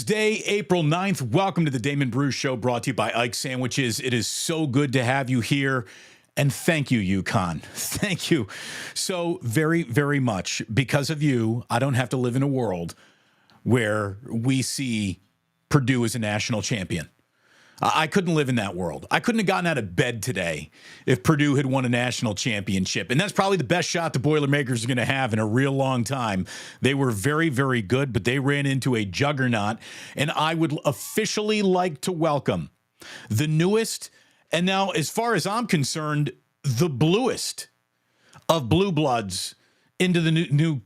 Thursday, April 9th. Welcome to the Damon Bruce Show, brought to you by Ike Sandwiches. It is so good to have you here. And thank you, UConn. Thank you so very, very much. Because of you, I don't have to live in a world where we see Purdue as a national champion. I couldn't live in that world. I couldn't have gotten out of bed today if Purdue had won a national championship. And that's probably the best shot the Boilermakers are going to have in a real long time. They were very, very good, but they ran into a juggernaut. And I would officially like to welcome the newest, and now, as far as I'm concerned, the bluest of blue bloods into the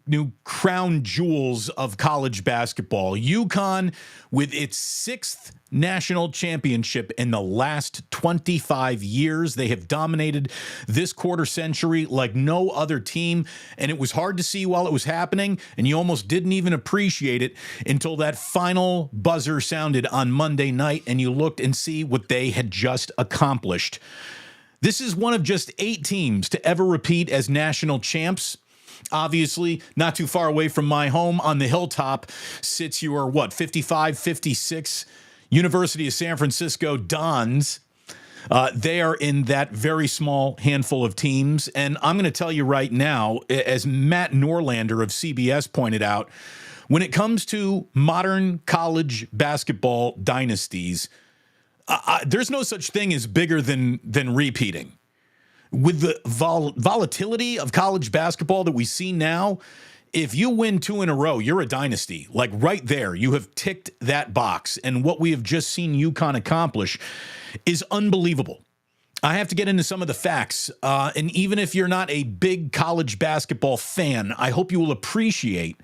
new crown jewels of college basketball. UConn, with its sixth national championship in the last 25 years. They have dominated this quarter century like no other team, and it was hard to see while it was happening, and you almost didn't even appreciate it until that final buzzer sounded on Monday night, and you looked and see what they had just accomplished. This is one of just 8 teams to ever repeat as national champs. Obviously, not too far away from my home on the hilltop sits your, 55, 56 University of San Francisco Dons. They are in that very small handful of teams. And I'm going to tell you right now, as Matt Norlander of CBS pointed out, when it comes to modern college basketball dynasties, there's no such thing as bigger than repeating. With the volatility of college basketball that we see now, if you win 2 in a row, you're a dynasty. Like right there, you have ticked that box. And what we have just seen UConn accomplish is unbelievable. I have to get into some of the facts. And even if you're not a big college basketball fan, I hope you will appreciate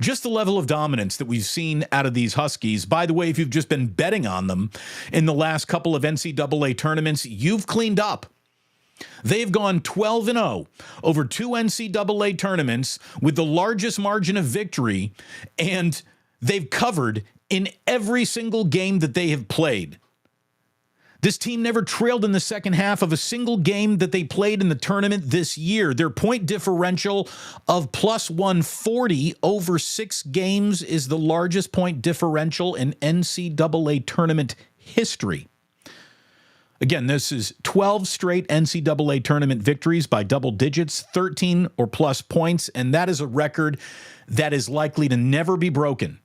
just the level of dominance that we've seen out of these Huskies. By the way, if you've just been betting on them in the last couple of NCAA tournaments, you've cleaned up. They've gone 12-0 over 2 NCAA tournaments with the largest margin of victory, and they've covered in every single game that they have played. This team never trailed in the second half of a single game that they played in the tournament this year. Their point differential of plus 140 over 6 games is the largest point differential in NCAA tournament history. Again, this is 12 straight NCAA tournament victories by double digits, 13 or plus points, and that is a record that is likely to never be broken.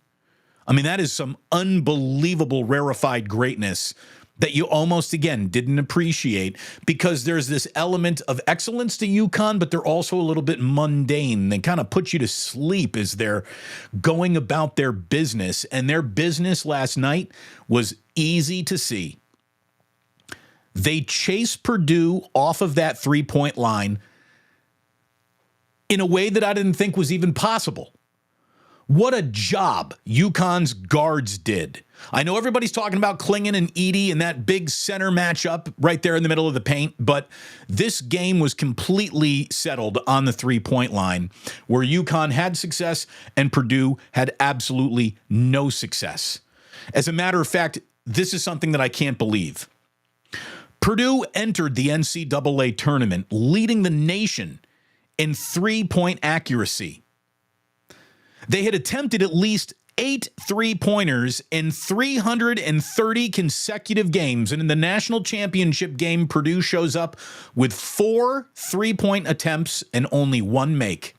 I mean, that is some unbelievable rarefied greatness that you almost, again, didn't appreciate, because there's this element of excellence to UConn, but they're also a little bit mundane. They kind of put you to sleep as they're going about their business, and their business last night was easy to see. They chased Purdue off of that three-point line in a way that I didn't think was even possible. What a job UConn's guards did. I know everybody's talking about Klingon and Edey and that big center matchup right there in the middle of the paint, but this game was completely settled on the three-point line, where UConn had success and Purdue had absolutely no success. As a matter of fact, this is something that I can't believe. Purdue entered the NCAA tournament leading the nation in three-point accuracy. They had attempted at least 8 three-pointers in 330 consecutive games, and in the national championship game, Purdue shows up with 4 three-point attempts and only 1 make.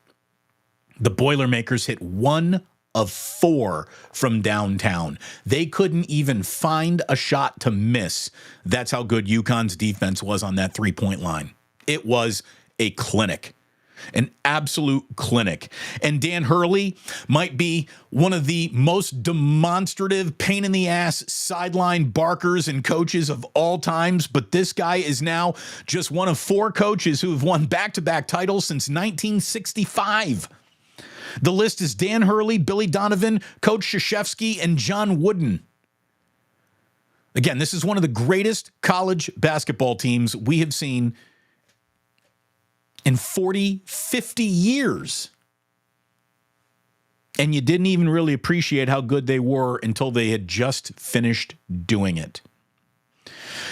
The Boilermakers hit 1 of 4 from downtown. They couldn't even find a shot to miss. That's how good UConn's defense was on that three-point line. It was a clinic, an absolute clinic. And Dan Hurley might be one of the most demonstrative, pain-in-the-ass sideline barkers and coaches of all times, but this guy is now just one of 4 coaches who have won back-to-back titles since 1965. The list is Dan Hurley, Billy Donovan, Coach Krzyzewski, and John Wooden. Again, this is one of the greatest college basketball teams we have seen in 40, 50 years. And you didn't even really appreciate how good they were until they had just finished doing it.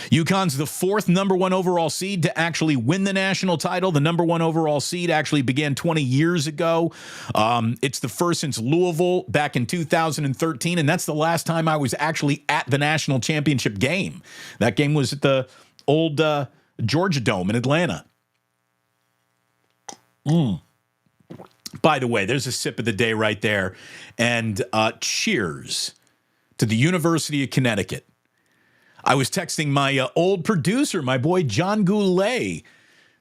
UConn's the fourth number one overall seed to actually win the national title. The number one overall seed actually began 20 years ago. It's the first since Louisville back in 2013, and that's the last time I was actually at the national championship game. That game was at the old Georgia Dome in Atlanta. By the way, there's a sip of the day right there. And cheers to the University of Connecticut. I was texting my old producer, my boy John Goulet,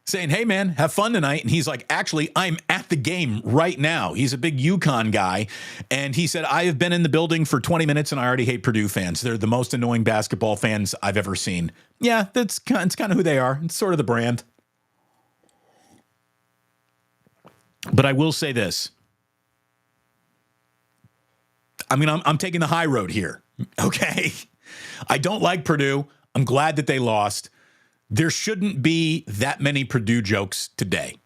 saying, hey, man, have fun tonight. And he's like, actually, I'm at the game right now. He's a big UConn guy. And he said, I have been in the building for 20 minutes and I already hate Purdue fans. They're the most annoying basketball fans I've ever seen. Yeah, it's kind of who they are. It's sort of the brand. But I will say this. I mean, I'm taking the high road here, okay? I don't like Purdue. I'm glad that they lost. There shouldn't be that many Purdue jokes today.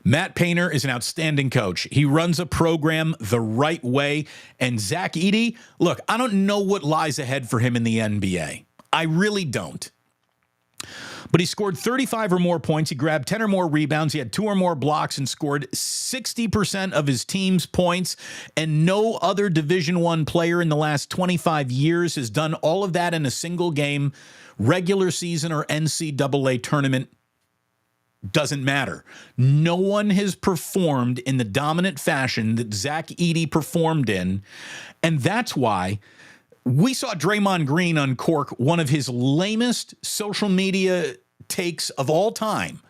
Matt Painter is an outstanding coach. He runs a program the right way. And Zach Edey, look, I don't know what lies ahead for him in the NBA. I really don't. But he scored 35 or more points. He grabbed 10 or more rebounds. He had 2 or more blocks and scored 60% of his team's points. And no other Division I player in the last 25 years has done all of that in a single game, regular season or NCAA tournament. Doesn't matter. No one has performed in the dominant fashion that Zach Edey performed in. And that's why we saw Draymond Green uncork one of his lamest social media takes of all time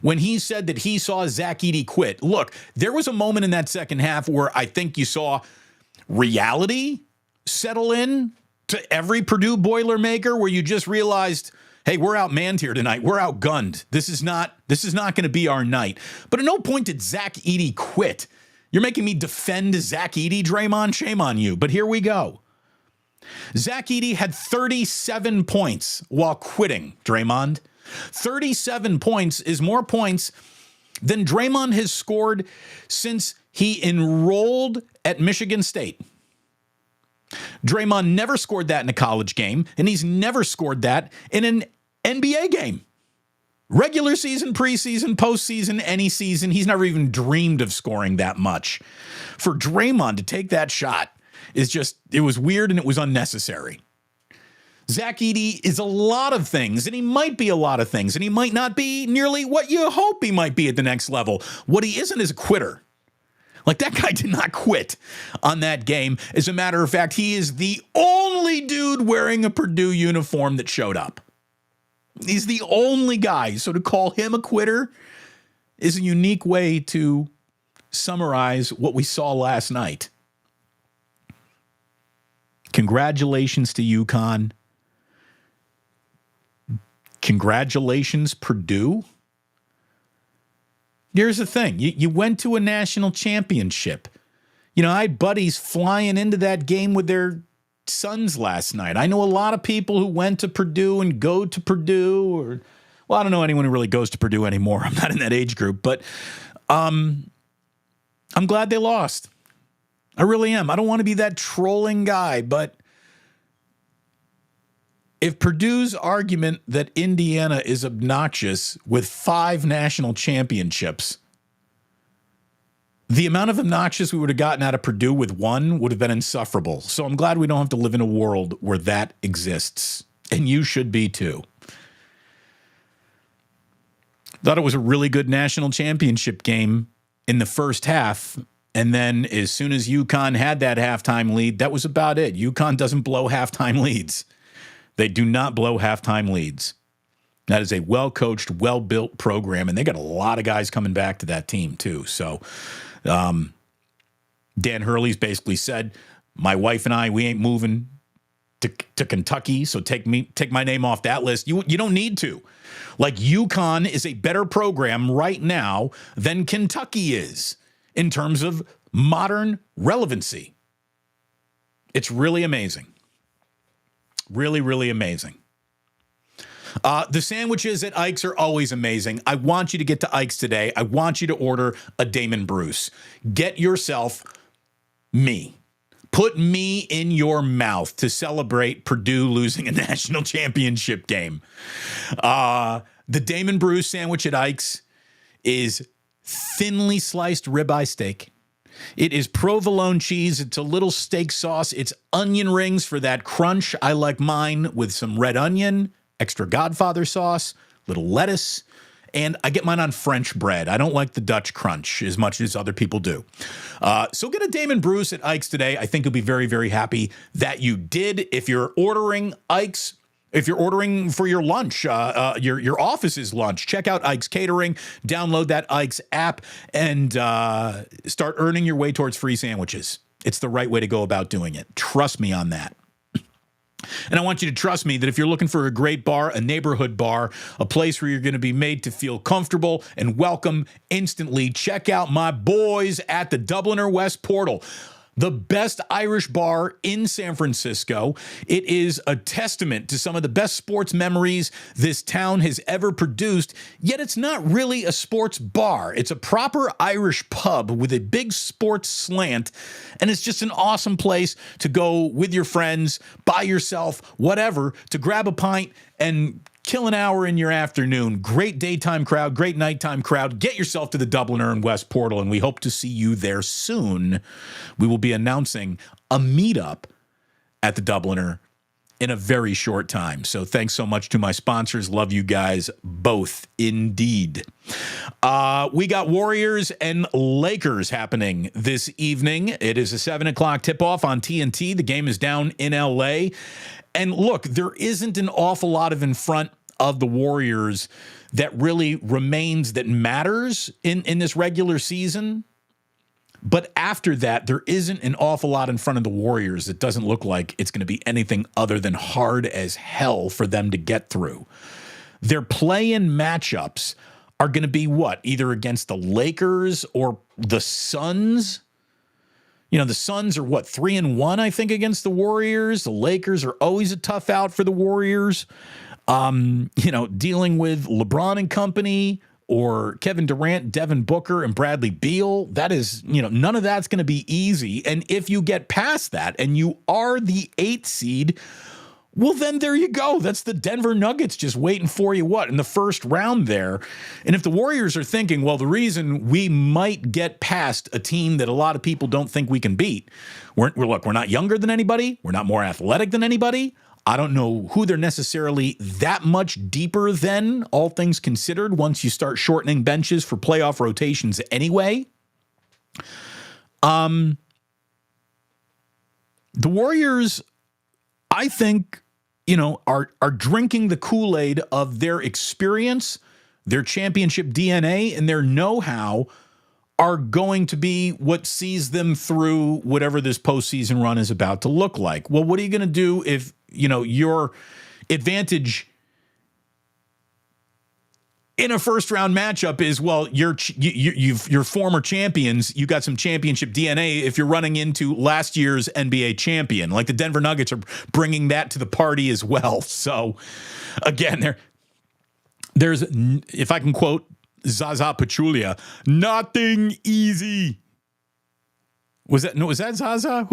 when he said that he saw Zach Edey quit. Look, there was a moment in that second half where I think you saw reality settle in to every Purdue Boilermaker, where you just realized, hey, we're outmanned here tonight. We're outgunned. This is not going to be our night. But at no point did Zach Edey quit. You're making me defend Zach Edey, Draymond? Shame on you. But here we go. Zach Edey had 37 points while quitting, Draymond. 37 points is more points than Draymond has scored since he enrolled at Michigan State. Draymond never scored that in a college game, and he's never scored that in an NBA game. Regular season, preseason, postseason, any season, he's never even dreamed of scoring that much. For Draymond to take that shot is just, it was weird and it was unnecessary. Zach Edey is a lot of things, and he might be a lot of things, and he might not be nearly what you hope he might be at the next level. What he isn't is a quitter. Like, that guy did not quit on that game. As a matter of fact, he is the only dude wearing a Purdue uniform that showed up. He's the only guy. So to call him a quitter is a unique way to summarize what we saw last night. Congratulations to UConn. Congratulations, Purdue. Here's the thing. You went to a national championship. You know, I had buddies flying into that game with their sons last night. I know a lot of people who went to Purdue and go to Purdue. Or, well, I don't know anyone who really goes to Purdue anymore. I'm not in that age group. But I'm glad they lost. I really am. I don't want to be that trolling guy, but if Purdue's argument that Indiana is obnoxious with 5 national championships, the amount of obnoxious we would have gotten out of Purdue with 1 would have been insufferable. So I'm glad we don't have to live in a world where that exists. And you should be too. Thought it was a really good national championship game in the first half. And then as soon as UConn had that halftime lead, that was about it. UConn doesn't blow halftime leads. They do not blow halftime leads. That is a well-coached, well-built program, and they got a lot of guys coming back to that team too. So Dan Hurley's basically said, my wife and I, we ain't moving to Kentucky, so take my name off that list. You don't need to. Like, UConn is a better program right now than Kentucky is in terms of modern relevancy. It's really amazing. Really, really amazing. The sandwiches at Ike's are always amazing. I want you to get to Ike's today. I want you to order a Damon Bruce. Get yourself me. Put me in your mouth to celebrate Purdue losing a national championship game. The Damon Bruce sandwich at Ike's is thinly sliced ribeye steak. It is provolone cheese. It's a little steak sauce. It's onion rings for that crunch. I like mine with some red onion, extra Godfather sauce, little lettuce, and I get mine on French bread. I don't like the Dutch crunch as much as other people do. So get a Damon Bruce at Ike's today. I think you'll be very, very happy that you did. If you're ordering Ike's, if you're ordering for your lunch, your office's lunch, check out Ike's Catering, download that Ike's app, and start earning your way towards free sandwiches. It's the right way to go about doing it. Trust me on that. And I want you to trust me that if you're looking for a great bar, a neighborhood bar, a place where you're going to be made to feel comfortable and welcome instantly, check out my boys at the Dubliner West Portal. The best Irish bar in San Francisco. It is a testament to some of the best sports memories this town has ever produced, yet it's not really a sports bar. It's a proper Irish pub with a big sports slant, and it's just an awesome place to go with your friends, by yourself, whatever, to grab a pint and kill an hour in your afternoon. Great daytime crowd, great nighttime crowd. Get yourself to the Dubliner and West Portal, and we hope to see you there soon. We will be announcing a meetup at the Dubliner in a very short time. So thanks so much to my sponsors. Love you guys both indeed. We got Warriors and Lakers happening this evening. It is a 7 o'clock tip-off on TNT. The game is down in LA. And look, there isn't an awful lot of in front of the Warriors that really remains that matters in this regular season. But after that, there isn't an awful lot in front of the Warriors that doesn't look like it's going to be anything other than hard as hell for them to get through. Their play-in matchups are going to be what? Either against the Lakers or the Suns. You know, the Suns are what, 3-1, I think, against the Warriors. The Lakers are always a tough out for the Warriors. Dealing with LeBron and company or Kevin Durant, Devin Booker, and Bradley Beal, that is, none of that's going to be easy. And if you get past that and you are the 8th seed, well, then there you go. That's the Denver Nuggets just waiting for you, in the first round there. And if the Warriors are thinking, well, the reason we might get past a team that a lot of people don't think we can beat, we're not younger than anybody. We're not more athletic than anybody. I don't know who they're necessarily that much deeper than, all things considered, once you start shortening benches for playoff rotations anyway. The Warriors, I think, are drinking the Kool-Aid of their experience, their championship DNA, and their know-how are going to be what sees them through whatever this postseason run is about to look like. Well, what are you going to do if, your advantage in a first-round matchup is, well, you're former champions. You got some championship DNA if you're running into last year's NBA champion. Like the Denver Nuggets are bringing that to the party as well. So, again, there's, if I can quote Zaza Pachulia, nothing easy. Was that Zaza?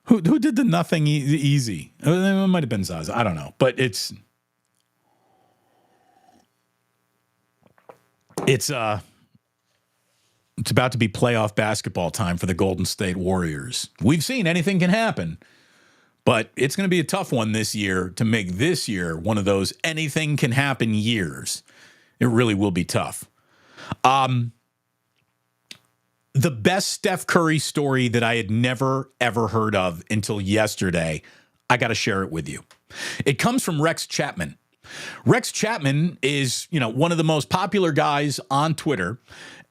Who did the nothing easy? It might have been Zaza. I don't know. But it's about to be playoff basketball time for the Golden State Warriors. We've seen anything can happen, but it's going to be a tough one this year to make this year one of those anything can happen years. It really will be tough. The best Steph Curry story that I had never, ever heard of until yesterday, I got to share it with you. It comes from Rex Chapman. Rex Chapman is, one of the most popular guys on Twitter,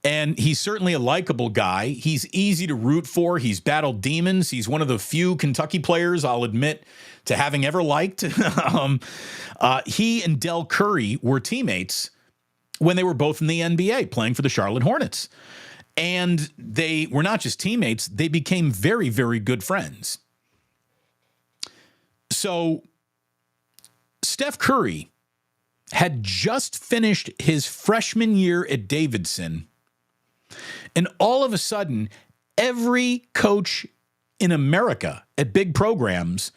and he's certainly a likable guy. He's easy to root for. He's battled demons. He's one of the few Kentucky players I'll admit to having ever liked. He and Del Curry were teammates when they were both in the NBA playing for the Charlotte Hornets. And they were not just teammates, they became very, very good friends. So Steph Curry had just finished his freshman year at Davidson, and all of a sudden, every coach in America at big programs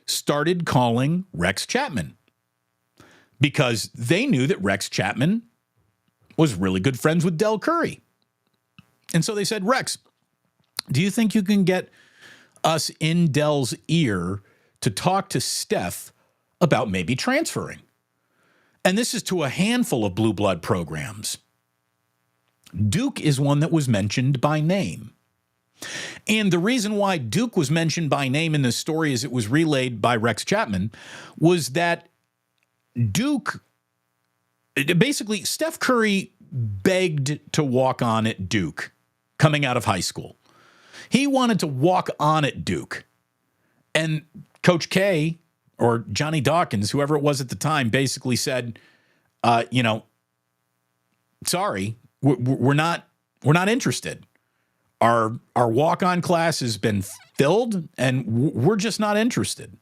started calling Rex Chapman because they knew that Rex Chapman was really good friends with Del Curry. And so they said, Rex, do you think you can get us in Del's ear to talk to Steph about maybe transferring? And this is to a handful of blue blood programs. Duke is one that was mentioned by name. And the reason why Duke was mentioned by name in this story as it was relayed by Rex Chapman was that Duke, basically Steph Curry begged to walk on at Duke coming out of high school. He wanted to walk on at Duke. And Coach K or Johnny Dawkins, whoever it was at the time, basically said, sorry, we're not interested. Our walk-on class has been filled, and we're just not interested.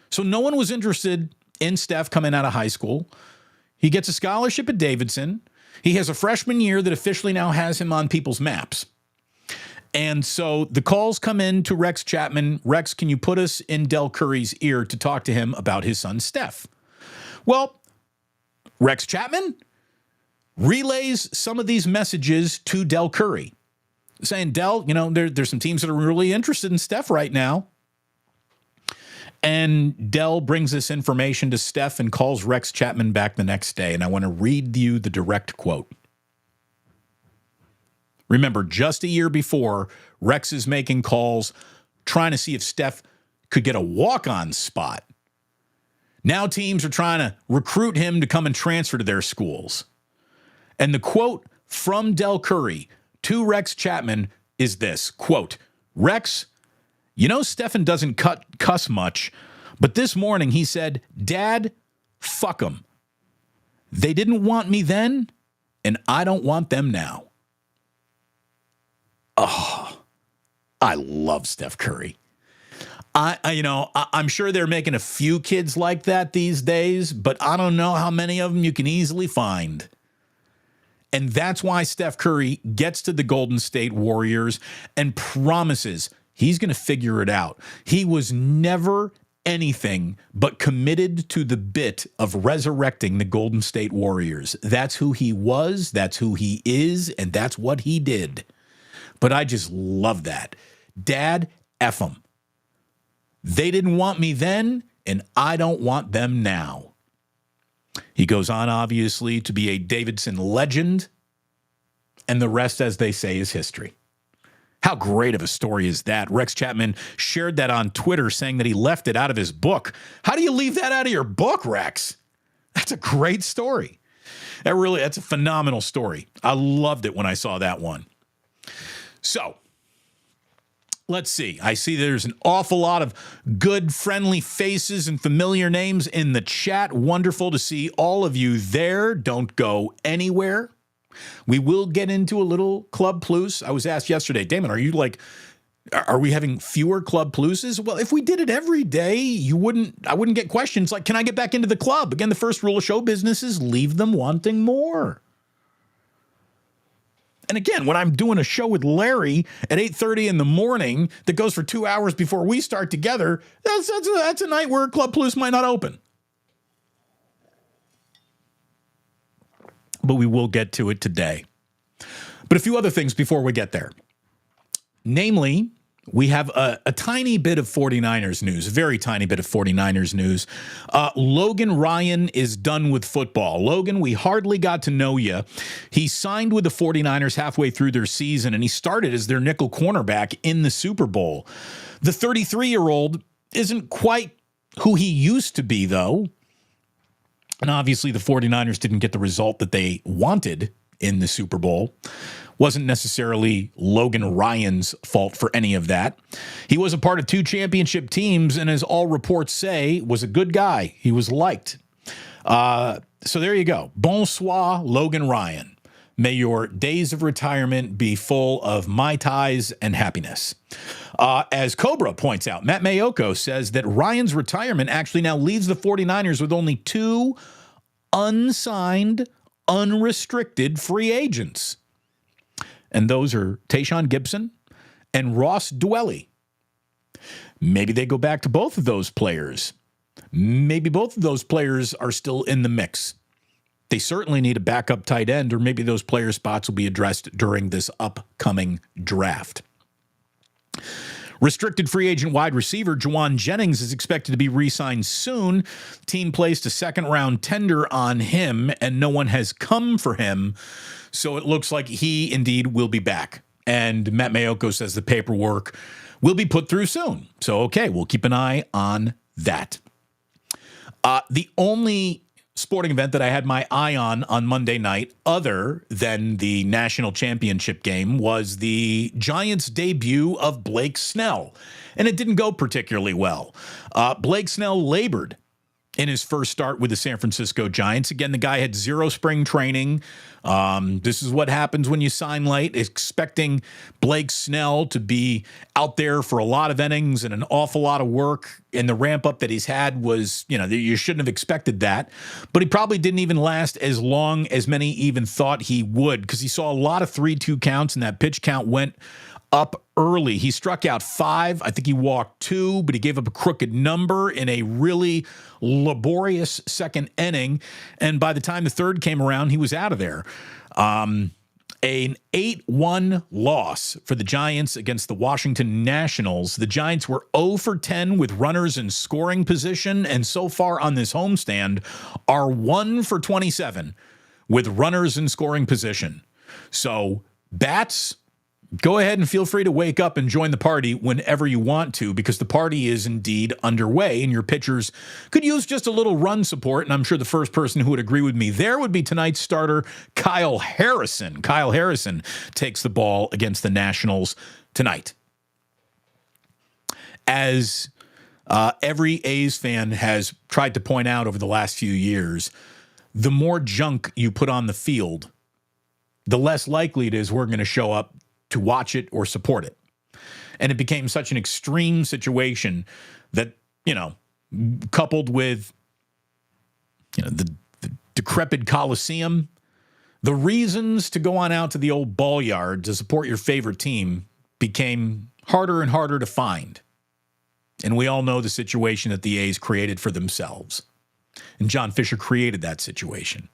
So no one was interested in Steph coming out of high school. He gets a scholarship at Davidson. He has a freshman year that officially now has him on people's maps. And so the calls come in to Rex Chapman. Rex, can you put us in Del Curry's ear to talk to him about his son, Steph? Well, Rex Chapman relays some of these messages to Del Curry, saying, Del, there's some teams that are really interested in Steph right now. And Del brings this information to Steph and calls Rex Chapman back the next day. And I want to read you the direct quote. Remember, just a year before, Rex is making calls, trying to see if Steph could get a walk-on spot. Now teams are trying to recruit him to come and transfer to their schools. And the quote from Del Curry to Rex Chapman is this, quote, Rex, Stephen doesn't cuss much, but this morning he said, Dad, fuck them. They didn't want me then, and I don't want them now. Oh, I love Steph Curry. I'm sure they're making a few kids like that these days, but I don't know how many of them you can easily find. And that's why Steph Curry gets to the Golden State Warriors and promises he's going to figure it out. He was never anything but committed to the bit of resurrecting the Golden State Warriors. That's who he was, that's who he is, and that's what he did. But I just love that. Dad, F them. They didn't want me then, and I don't want them now. He goes on, obviously, to be a Davidson legend, and the rest, as they say, is history. How great of a story is that? Rex Chapman shared that on Twitter, saying that he left it out of his book. How do you leave that out of your book, Rex? That's a great story. That's a phenomenal story. I loved it when I saw that one. So, let's see. I see there's an awful lot of good, friendly faces and familiar names in the chat. Wonderful to see all of you there. Don't go anywhere. We will get into a little Club Plus. I was asked yesterday, Damon, are we having fewer Club Pluses? Well, if we did it every day, I wouldn't get questions like, can I get back into the club? Again, the first rule of show business is leave them wanting more. And again, when I'm doing a show with Larry at 8:30 in the morning that goes for 2 hours before we start together, that's a night where Club Plus might not open. But we will get to it today. But a few other things before we get there. Namely, we have a tiny bit of 49ers news, a very tiny bit of 49ers news. Logan Ryan is done with football. Logan, we hardly got to know you. He signed with the 49ers halfway through their season, and he started as their nickel cornerback in the Super Bowl. The 33-year-old isn't quite who he used to be, though. And obviously the 49ers didn't get the result that they wanted in the Super Bowl. Wasn't necessarily Logan Ryan's fault for any of that. He was a part of 2 championship teams, and as all reports say, was a good guy. He was liked. So there you go. Bonsoir, Logan Ryan. May your days of retirement be full of Mai Tais and happiness. As Cobra points out, Matt Mayoko says that Ryan's retirement actually now leaves the 49ers with only 2 unsigned, unrestricted free agents. And those are Tayshaun Gibson and Ross Dwelly. Maybe they go back to both of those players. Maybe both of those players are still in the mix. They certainly need a backup tight end, or maybe those player spots will be addressed during this upcoming draft. Restricted free agent wide receiver Juwan Jennings is expected to be re-signed soon. Team placed a second-round tender on him, and no one has come for him. So it looks like he indeed will be back. And Matt Mayoko says the paperwork will be put through soon. So, okay, we'll keep an eye on that. The only sporting event that I had my eye on Monday night, other than the national championship game, was the Giants' debut of Blake Snell. And it didn't go particularly well. Blake Snell labored in his first start with the San Francisco Giants. Again, the guy had zero spring training. This is what happens when you sign late, expecting Blake Snell to be out there for a lot of innings and an awful lot of work. And the ramp up that he's had was, you shouldn't have expected that. But he probably didn't even last as long as many even thought he would, because he saw a lot of 3-2 counts and that pitch count went up early. He struck out 5. I think he walked 2, but he gave up a crooked number in a really laborious second inning. And by the time the third came around, he was out of there. An 8-1 loss for the Giants against the Washington Nationals. The Giants were 0 for 10 with runners in scoring position, and so far on this homestand are 1 for 27 with runners in scoring position. So, Bats, go ahead and feel free to wake up and join the party whenever you want to, because the party is indeed underway, and your pitchers could use just a little run support. And I'm sure the first person who would agree with me there would be tonight's starter, Kyle Harrison. Kyle Harrison takes the ball against the Nationals tonight. As every A's fan has tried to point out over the last few years, the more junk you put on the field, the less likely it is we're going to show up to watch it or support it. And it became such an extreme situation that, coupled with, the decrepit Coliseum, the reasons to go on out to the old ball yard to support your favorite team became harder and harder to find. And we all know the situation that the A's created for themselves. And John Fisher created that situation.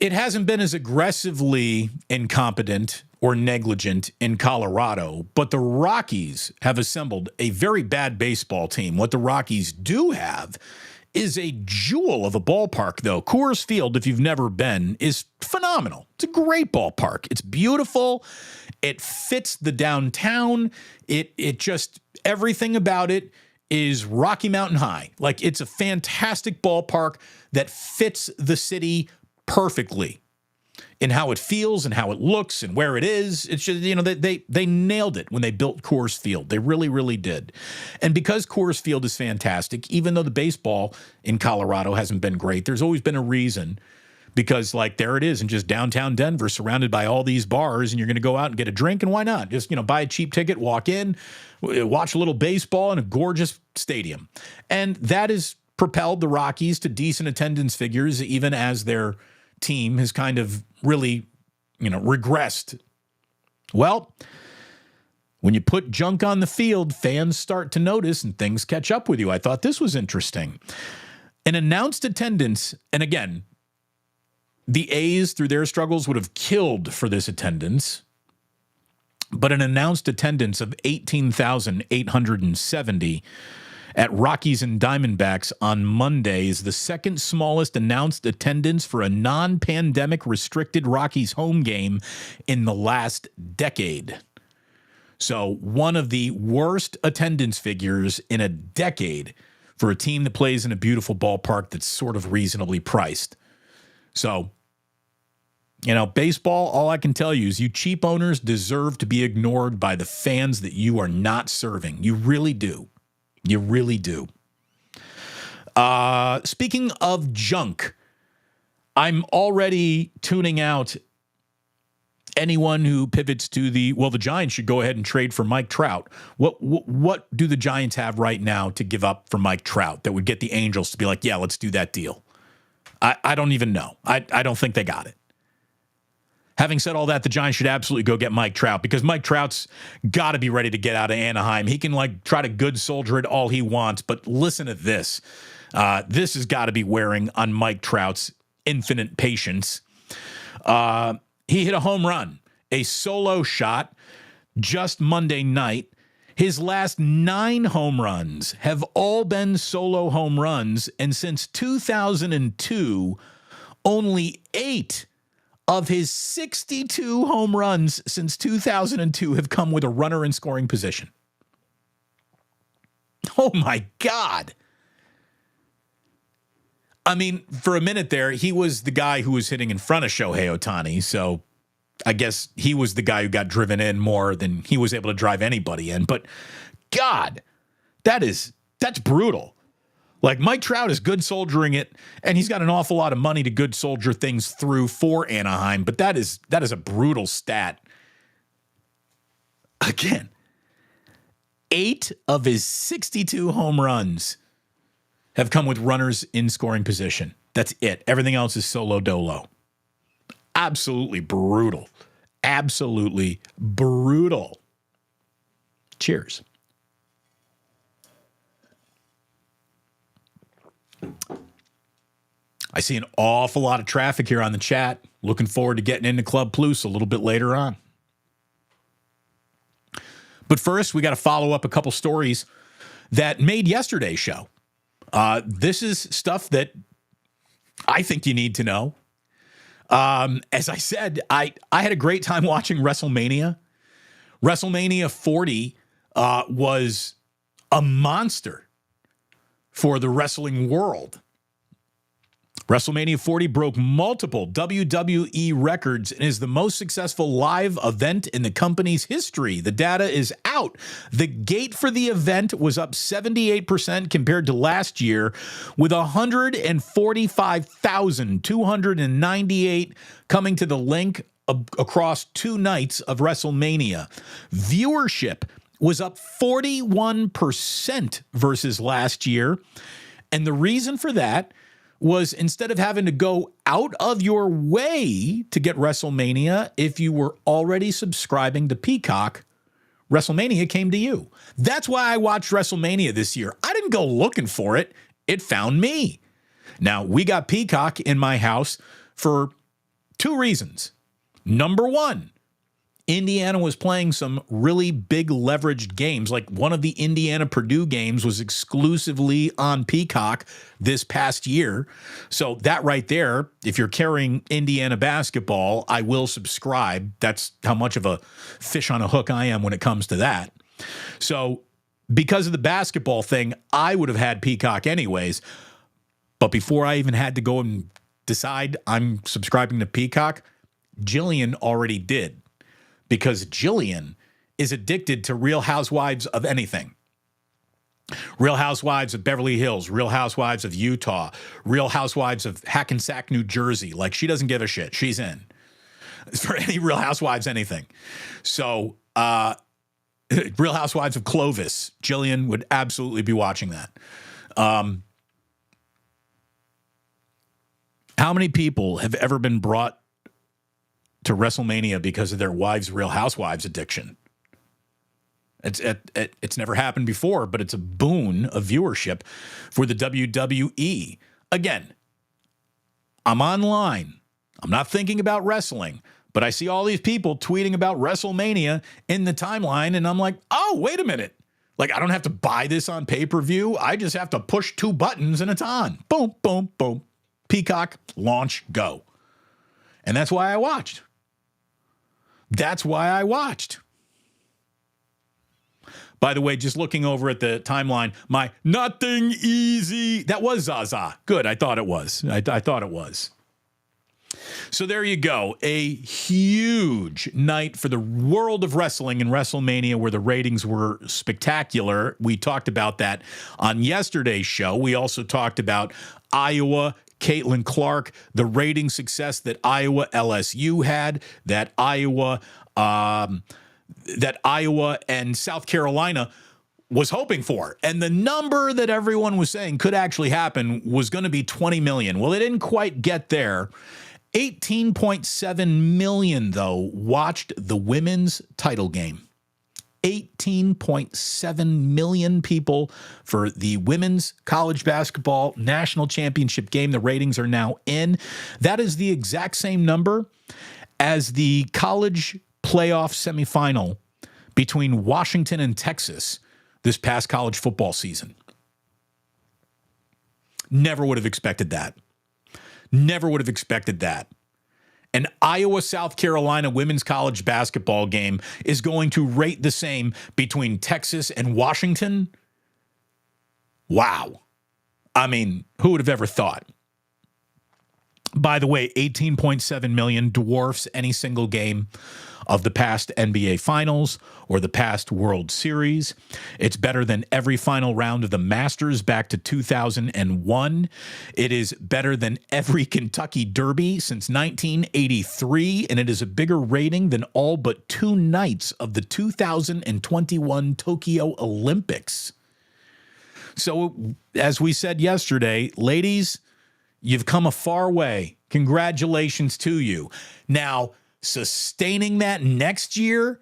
It hasn't been as aggressively incompetent or negligent in Colorado, but the Rockies have assembled a very bad baseball team. What the Rockies do have is a jewel of a ballpark, though. Coors Field, if you've never been, is phenomenal. It's a great ballpark. It's beautiful. It fits the downtown. It just, everything about it is Rocky Mountain high. Like, it's a fantastic ballpark that fits the city perfectly in how it feels and how it looks and where it is. It's just, they nailed it when they built Coors Field. They really, really did. And because Coors Field is fantastic, even though the baseball in Colorado hasn't been great, there's always been a reason, because there it is in just downtown Denver, surrounded by all these bars, and you're going to go out and get a drink, and why not? Just, buy a cheap ticket, walk in, watch a little baseball in a gorgeous stadium. And that has propelled the Rockies to decent attendance figures, even as their team has kind of really, regressed. Well, when you put junk on the field, fans start to notice and things catch up with you. I thought this was interesting. An announced attendance, and again, the A's, through their struggles, would have killed for this attendance, but an announced attendance of 18,870 at Rockies and Diamondbacks on Monday is the second smallest announced attendance for a non-pandemic restricted Rockies home game in the last decade. So one of the worst attendance figures in a decade for a team that plays in a beautiful ballpark that's sort of reasonably priced. So, baseball, all I can tell you is you cheap owners deserve to be ignored by the fans that you are not serving. You really do. You really do. Speaking of junk, I'm already tuning out anyone who pivots to the Giants should go ahead and trade for Mike Trout. What do the Giants have right now to give up for Mike Trout that would get the Angels to be like, yeah, let's do that deal? I don't even know. I don't think they got it. Having said all that, the Giants should absolutely go get Mike Trout because Mike Trout's got to be ready to get out of Anaheim. He can try to good soldier it all he wants, but listen to this. This has got to be wearing on Mike Trout's infinite patience. He hit a home run, a solo shot just Monday night. His last 9 home runs have all been solo home runs, and since 2002, only 8 of his 62 home runs since 2002 have come with a runner in scoring position. Oh, my God. I mean, for a minute there, he was the guy who was hitting in front of Shohei Ohtani, so I guess he was the guy who got driven in more than he was able to drive anybody in. But, God, that's brutal. Like, Mike Trout is good soldiering it, and he's got an awful lot of money to good soldier things through for Anaheim, but that is a brutal stat. Again, 8 of his 62 home runs have come with runners in scoring position. That's it. Everything else is solo dolo. Absolutely brutal. Absolutely brutal. Cheers. I see an awful lot of traffic here on the chat. Looking forward to getting into Club Plus a little bit later on. But first, we got to follow up a couple stories that made yesterday's show. This is stuff that I think you need to know. As I said, I had a great time watching WrestleMania. WrestleMania 40 was a monster for the wrestling world. WrestleMania 40 broke multiple WWE records and is the most successful live event in the company's history. The data is out. The gate for the event was up 78% compared to last year, with 145,298 coming to the link across 2 nights of WrestleMania. Viewership was up 41% versus last year. And the reason for that was instead of having to go out of your way to get WrestleMania, if you were already subscribing to Peacock, WrestleMania came to you. That's why I watched WrestleMania this year. I didn't go looking for it. It found me. Now, we got Peacock in my house for 2 reasons. Number 1, Indiana was playing some really big leveraged games. Like one of the Indiana-Purdue games was exclusively on Peacock this past year. So that right there, if you're carrying Indiana basketball, I will subscribe. That's how much of a fish on a hook I am when it comes to that. So because of the basketball thing, I would have had Peacock anyways. But before I even had to go and decide I'm subscribing to Peacock, Jillian already did. Because Jillian is addicted to Real Housewives of anything. Real Housewives of Beverly Hills, Real Housewives of Utah, Real Housewives of Hackensack, New Jersey. Like, she doesn't give a shit. She's in. For any Real Housewives anything. So, Real Housewives of Clovis. Jillian would absolutely be watching that. How many people have ever been brought to WrestleMania because of their wives' Real Housewives addiction? It's never happened before, but it's a boon of viewership for the WWE. Again, I'm online. I'm not thinking about wrestling, but I see all these people tweeting about WrestleMania in the timeline, and I'm like, oh, wait a minute. Like, I don't have to buy this on pay-per-view. I just have to push 2 buttons and it's on. Boom, boom, boom. Peacock, launch, go. And that's why I watched. That's why I watched. By the way, just looking over at the timeline, my nothing easy. That was Zaza. Good. I thought it was. I thought it was. So there you go. A huge night for the world of wrestling in WrestleMania, where the ratings were spectacular. We talked about that on yesterday's show. We also talked about Iowa, Caitlin Clark, the rating success that Iowa LSU had, that Iowa and South Carolina was hoping for. And the number that everyone was saying could actually happen was going to be 20 million. Well, they didn't quite get there. 18.7 million, though, watched the women's title game. 18.7 million people for the women's college basketball national championship game. The ratings are now in. That is the exact same number as the college playoff semifinal between Washington and Texas this past college football season. Never would have expected that. Never would have expected that. An Iowa-South Carolina women's college basketball game is going to rate the same between Texas and Washington? Wow. I mean, who would have ever thought? By the way, 18.7 million dwarfs any single game of the past NBA Finals or the past World Series. It's better than every final round of the Masters back to 2001. It is better than every Kentucky Derby since 1983, and it is a bigger rating than all but 2 nights of the 2021 Tokyo Olympics. So, as we said yesterday, ladies, you've come a far way. Congratulations to you. Now, sustaining that next year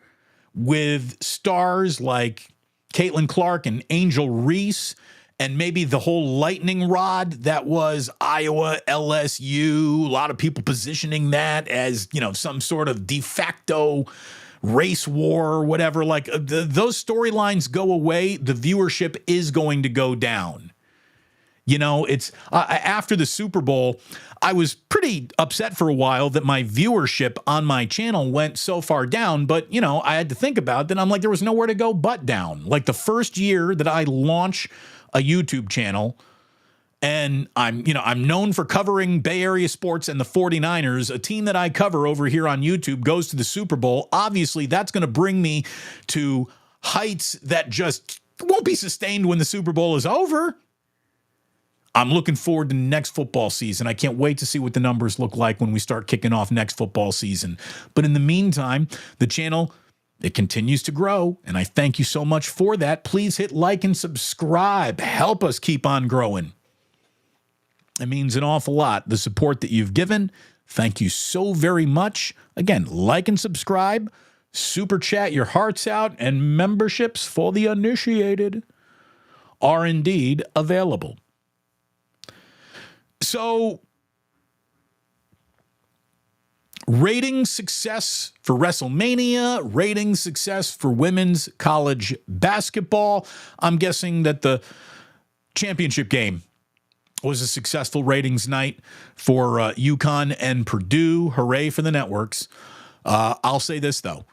with stars like Caitlin Clark and Angel Reese, and maybe the whole lightning rod that was Iowa, LSU, a lot of people positioning that as, some sort of de facto race war or whatever. Like those storylines go away, the viewership is going to go down. It's after the Super Bowl, I was pretty upset for a while that my viewership on my channel went so far down. But, I had to think about it. Then I'm like, there was nowhere to go but down. Like the first year that I launch a YouTube channel, and I'm known for covering Bay Area sports and the 49ers, a team that I cover over here on YouTube goes to the Super Bowl. Obviously, that's going to bring me to heights that just won't be sustained when the Super Bowl is over. I'm looking forward to next football season. I can't wait to see what the numbers look like when we start kicking off next football season. But in the meantime, the channel, it continues to grow, and I thank you so much for that. Please hit like and subscribe. Help us keep on growing. It means an awful lot, the support that you've given. Thank you so very much. Again, like and subscribe, super chat your hearts out, and memberships for the uninitiated are indeed available. So, rating success for WrestleMania, rating success for women's college basketball. I'm guessing that the championship game was a successful ratings night for UConn and Purdue. Hooray for the networks. I'll say this, though.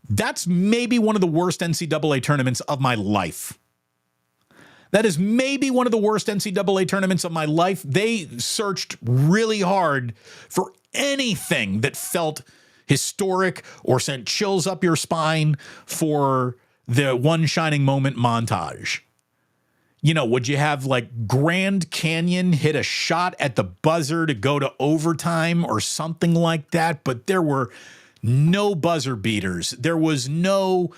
That's maybe one of the worst NCAA tournaments of my life. That is maybe one of the worst NCAA tournaments of my life. They searched really hard for anything that felt historic or sent chills up your spine for the one shining moment montage. Would you have like Grand Canyon hit a shot at the buzzer to go to overtime or something like that? But there were no buzzer beaters. There was no...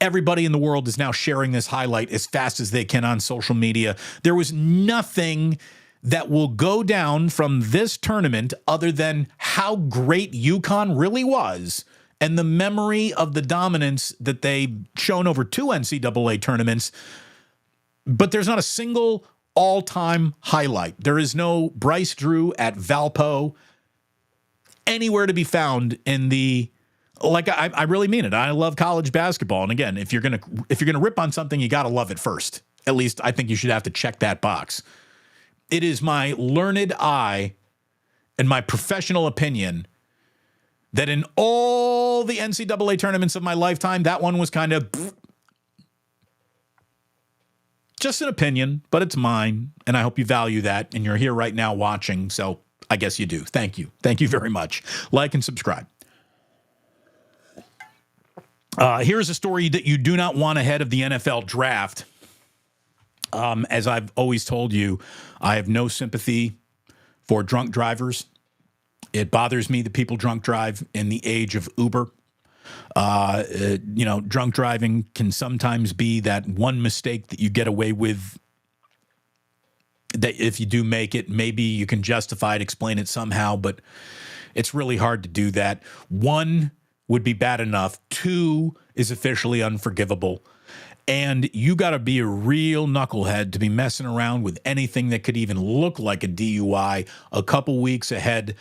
Everybody in the world is now sharing this highlight as fast as they can on social media. There was nothing that will go down from this tournament other than how great UConn really was and the memory of the dominance that they've shown over 2 NCAA tournaments. But there's not a single all-time highlight. There is no Bryce Drew at Valpo anywhere to be found in the... Like, I really mean it. I love college basketball. And again, if you're gonna rip on something, you got to love it first. At least I think you should have to check that box. It is my learned eye and my professional opinion that in all the NCAA tournaments of my lifetime, that one was kind of just an opinion, but it's mine. And I hope you value that. And you're here right now watching. So I guess you do. Thank you. Thank you very much. Like and subscribe. Here's a story that you do not want ahead of the NFL draft. As I've always told you, I have no sympathy for drunk drivers. It bothers me that people drunk drive in the age of Uber. Drunk driving can sometimes be that one mistake that you get away with that if you do make it, maybe you can justify it, explain it somehow, but it's really hard to do that. 1 would be bad enough. 2 is officially unforgivable. And you got to be a real knucklehead to be messing around with anything that could even look like a DUI a couple weeks ahead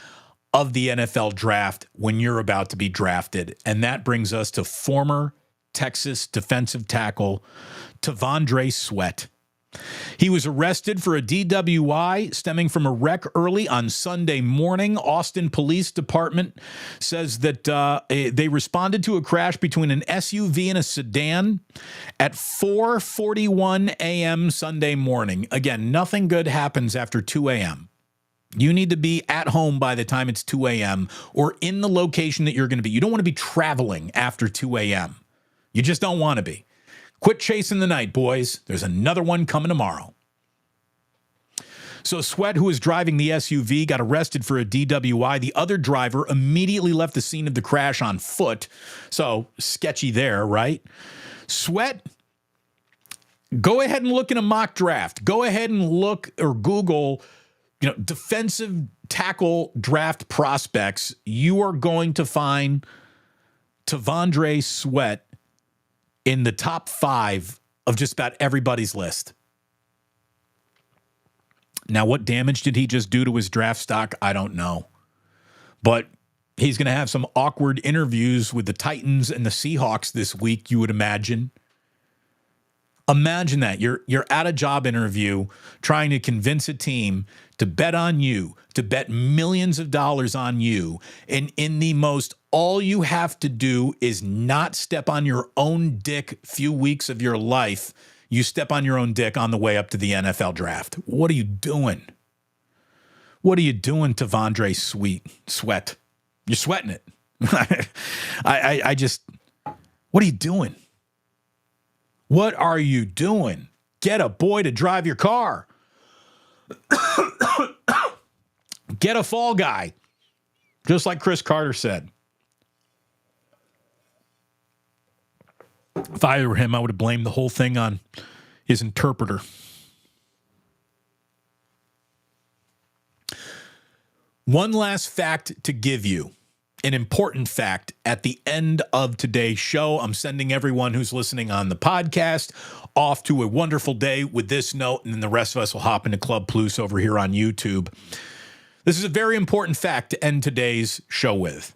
of the NFL draft when you're about to be drafted. And that brings us to former Texas defensive tackle T'Vondre Sweat. He was arrested for a DWI stemming from a wreck early on Sunday morning. Austin Police Department says that they responded to a crash between an SUV and a sedan at 4:41 a.m. Sunday morning. Again, nothing good happens after 2 a.m. You need to be at home by the time it's 2 a.m. or in the location that you're going to be. You don't want to be traveling after 2 a.m. You just don't want to be. Quit chasing the night, boys. There's another one coming tomorrow. So Sweat, who was driving the SUV, got arrested for a DWI. The other driver immediately left the scene of the crash on foot. So sketchy there, right? Sweat, go ahead and look in a mock draft. Go ahead and look or Google, defensive tackle draft prospects. You are going to find T'Vondre Sweat in the top 5 of just about everybody's list. Now, what damage did he just do to his draft stock? I don't know. But he's going to have some awkward interviews with the Titans and the Seahawks this week, you would imagine. Imagine that. You're at a job interview trying to convince a team to bet on you, to bet millions of dollars on you. And in the most, all you have to do is not step on your own dick few weeks of your life. You step on your own dick on the way up to the NFL draft. What are you doing? What are you doing, T'Vondre Sweat? You're sweating it. I just, what are you doing? What are you doing? Get a boy to drive your car. Get a fall guy. Just like Chris Carter said. If I were him, I would have blamed the whole thing on his interpreter. One last fact to give you. An important fact at the end of today's show. I'm sending everyone who's listening on the podcast off to a wonderful day with this note, and then the rest of us will hop into Club Plus over here on YouTube. This is a very important fact to end today's show with.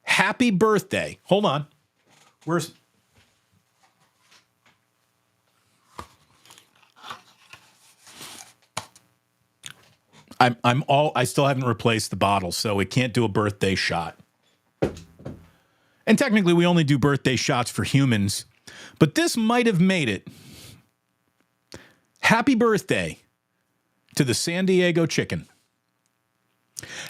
Happy birthday. Hold on. Where's... I still haven't replaced the bottle, so it can't do a birthday shot. And technically, we only do birthday shots for humans, but this might have made it. Happy birthday to the San Diego Chicken.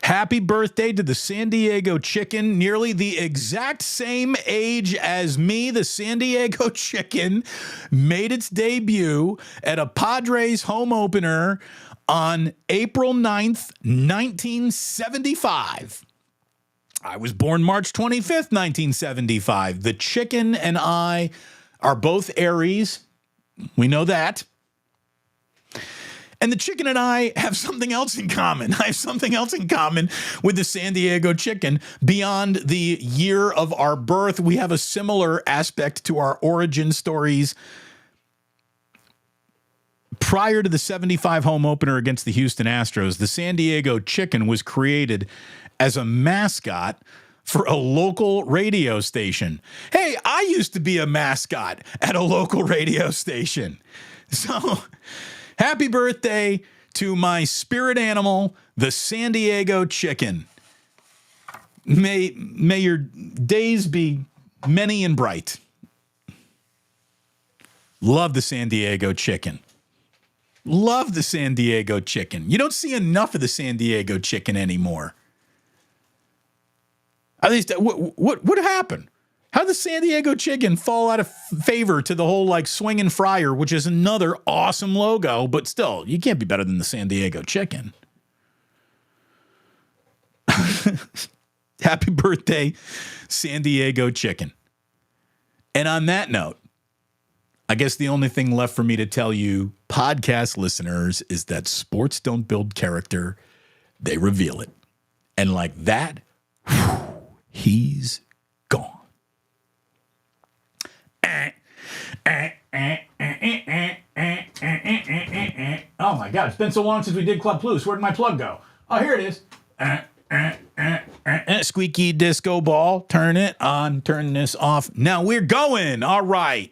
Happy birthday to the San Diego Chicken, nearly the exact same age as me. The San Diego Chicken made its debut at a Padres home opener on April 9th, 1975. I was born March 25th, 1975. The Chicken and I are both Aries. We know that. And the Chicken and I have something else in common. I have something else in common with the San Diego Chicken. Beyond the year of our birth, we have a similar aspect to our origin stories. Prior to the 75 home opener against the Houston Astros, the San Diego Chicken was created as a mascot for a local radio station. Hey, I used to be a mascot at a local radio station. So, happy birthday to my spirit animal, the San Diego Chicken. May your days be many and bright. Love the San Diego Chicken. Love the San Diego Chicken. You don't see enough of the San Diego Chicken anymore. At least, what happened? How did the San Diego Chicken fall out of favor to the whole Swingin' Fryer, which is another awesome logo, but still, you can't be better than the San Diego Chicken. Happy birthday, San Diego Chicken. And on that note, I guess the only thing left for me to tell you, podcast listeners, is that sports don't build character, they reveal it. And like that, he's gone. Oh my God, it's been so long since we did Club Plus. Where'd my plug go? Oh, here it is. Squeaky disco ball. Turn it on, turn this off. Now we're going. All right.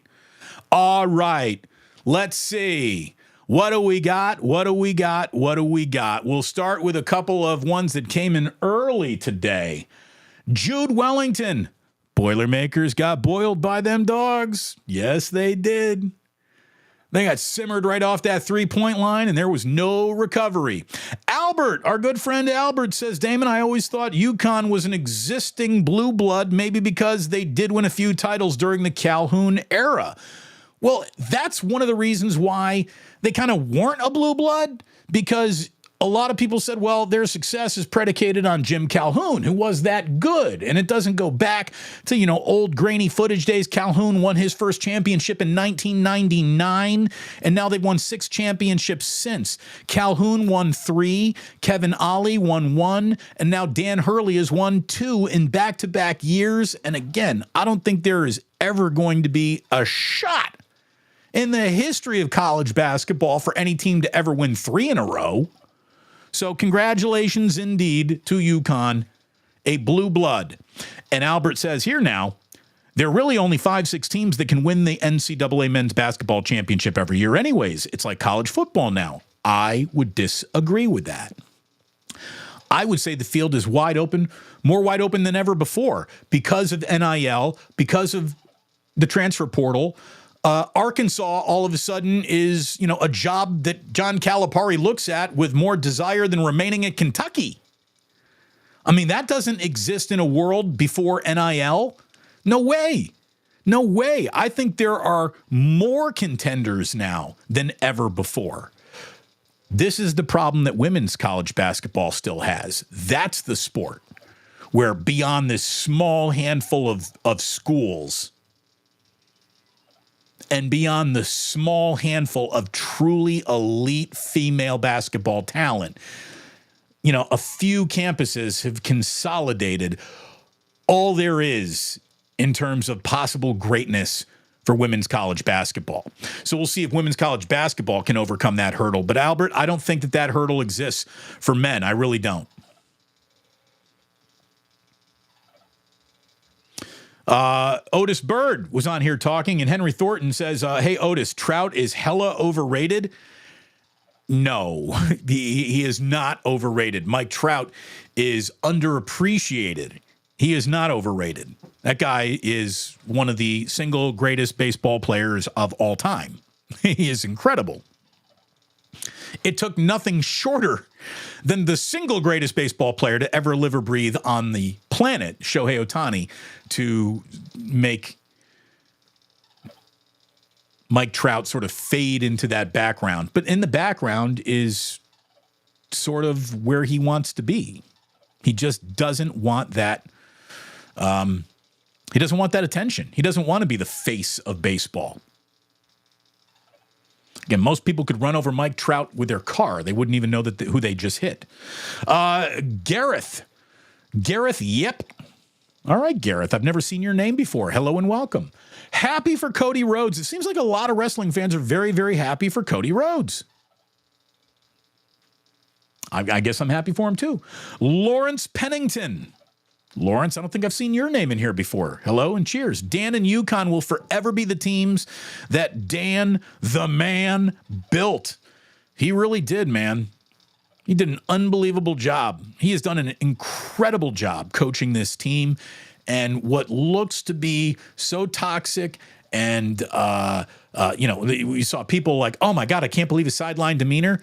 Let's see. What do we got? We'll start with a couple of ones that came in early today. Jude Wellington. Boilermakers got boiled by them dogs. Yes, they did. They got simmered right off that three-point line, and there was no recovery. Albert, our good friend Albert, says, Damon, I always thought UConn was an existing blue blood, maybe because they did win a few titles during the Calhoun era. Well, that's one of the reasons why they kind of weren't a blue blood, because a lot of people said, well, their success is predicated on Jim Calhoun, who was that good. And it doesn't go back to, old grainy footage days. Calhoun won his first championship in 1999, and now they've won 6 championships since. Calhoun won 3, Kevin Ollie won 1, and now Dan Hurley has won 2 in back-to-back years. And again, I don't think there is ever going to be a shot in the history of college basketball for any team to ever win 3 in a row. So congratulations indeed to UConn, a blue blood. And Albert says here now, there are really only 5-6 teams that can win the NCAA men's basketball championship every year anyways. It's like college football now. I would disagree with that. I would say the field is wide open, more wide open than ever before because of NIL, because of the transfer portal. Arkansas all of a sudden is, a job that John Calipari looks at with more desire than remaining at Kentucky. I mean, that doesn't exist in a world before NIL. No way. I think there are more contenders now than ever before. This is the problem that women's college basketball still has. That's the sport where beyond this small handful of schools, and beyond the small handful of truly elite female basketball talent, a few campuses have consolidated all there is in terms of possible greatness for women's college basketball. So we'll see if women's college basketball can overcome that hurdle. But Albert, I don't think that hurdle exists for men. I really don't. Otis Bird was on here talking, and Henry Thornton says, hey, Otis, Trout is hella overrated. No, he is not overrated. Mike Trout is underappreciated. He is not overrated. That guy is one of the single greatest baseball players of all time. He is incredible. It took nothing shorter than the single greatest baseball player to ever live or breathe on the planet, Shohei Ohtani, to make Mike Trout sort of fade into that background. But in the background is sort of where he wants to be. He just doesn't want that. He doesn't want that attention. He doesn't want to be the face of baseball. Again, most people could run over Mike Trout with their car. They wouldn't even know who they just hit. Gareth, yep. All right, Gareth, I've never seen your name before. Hello and welcome. Happy for Cody Rhodes. It seems like a lot of wrestling fans are very, very happy for Cody Rhodes. I guess I'm happy for him too. Lawrence Pennington. Lawrence, I don't think I've seen your name in here before. Hello and cheers. Dan and UConn will forever be the teams that Dan, the man, built. He really did, man. He did an unbelievable job. He has done an incredible job coaching this team. And what looks to be so toxic and, we saw people like, oh my God, I can't believe his sideline demeanor.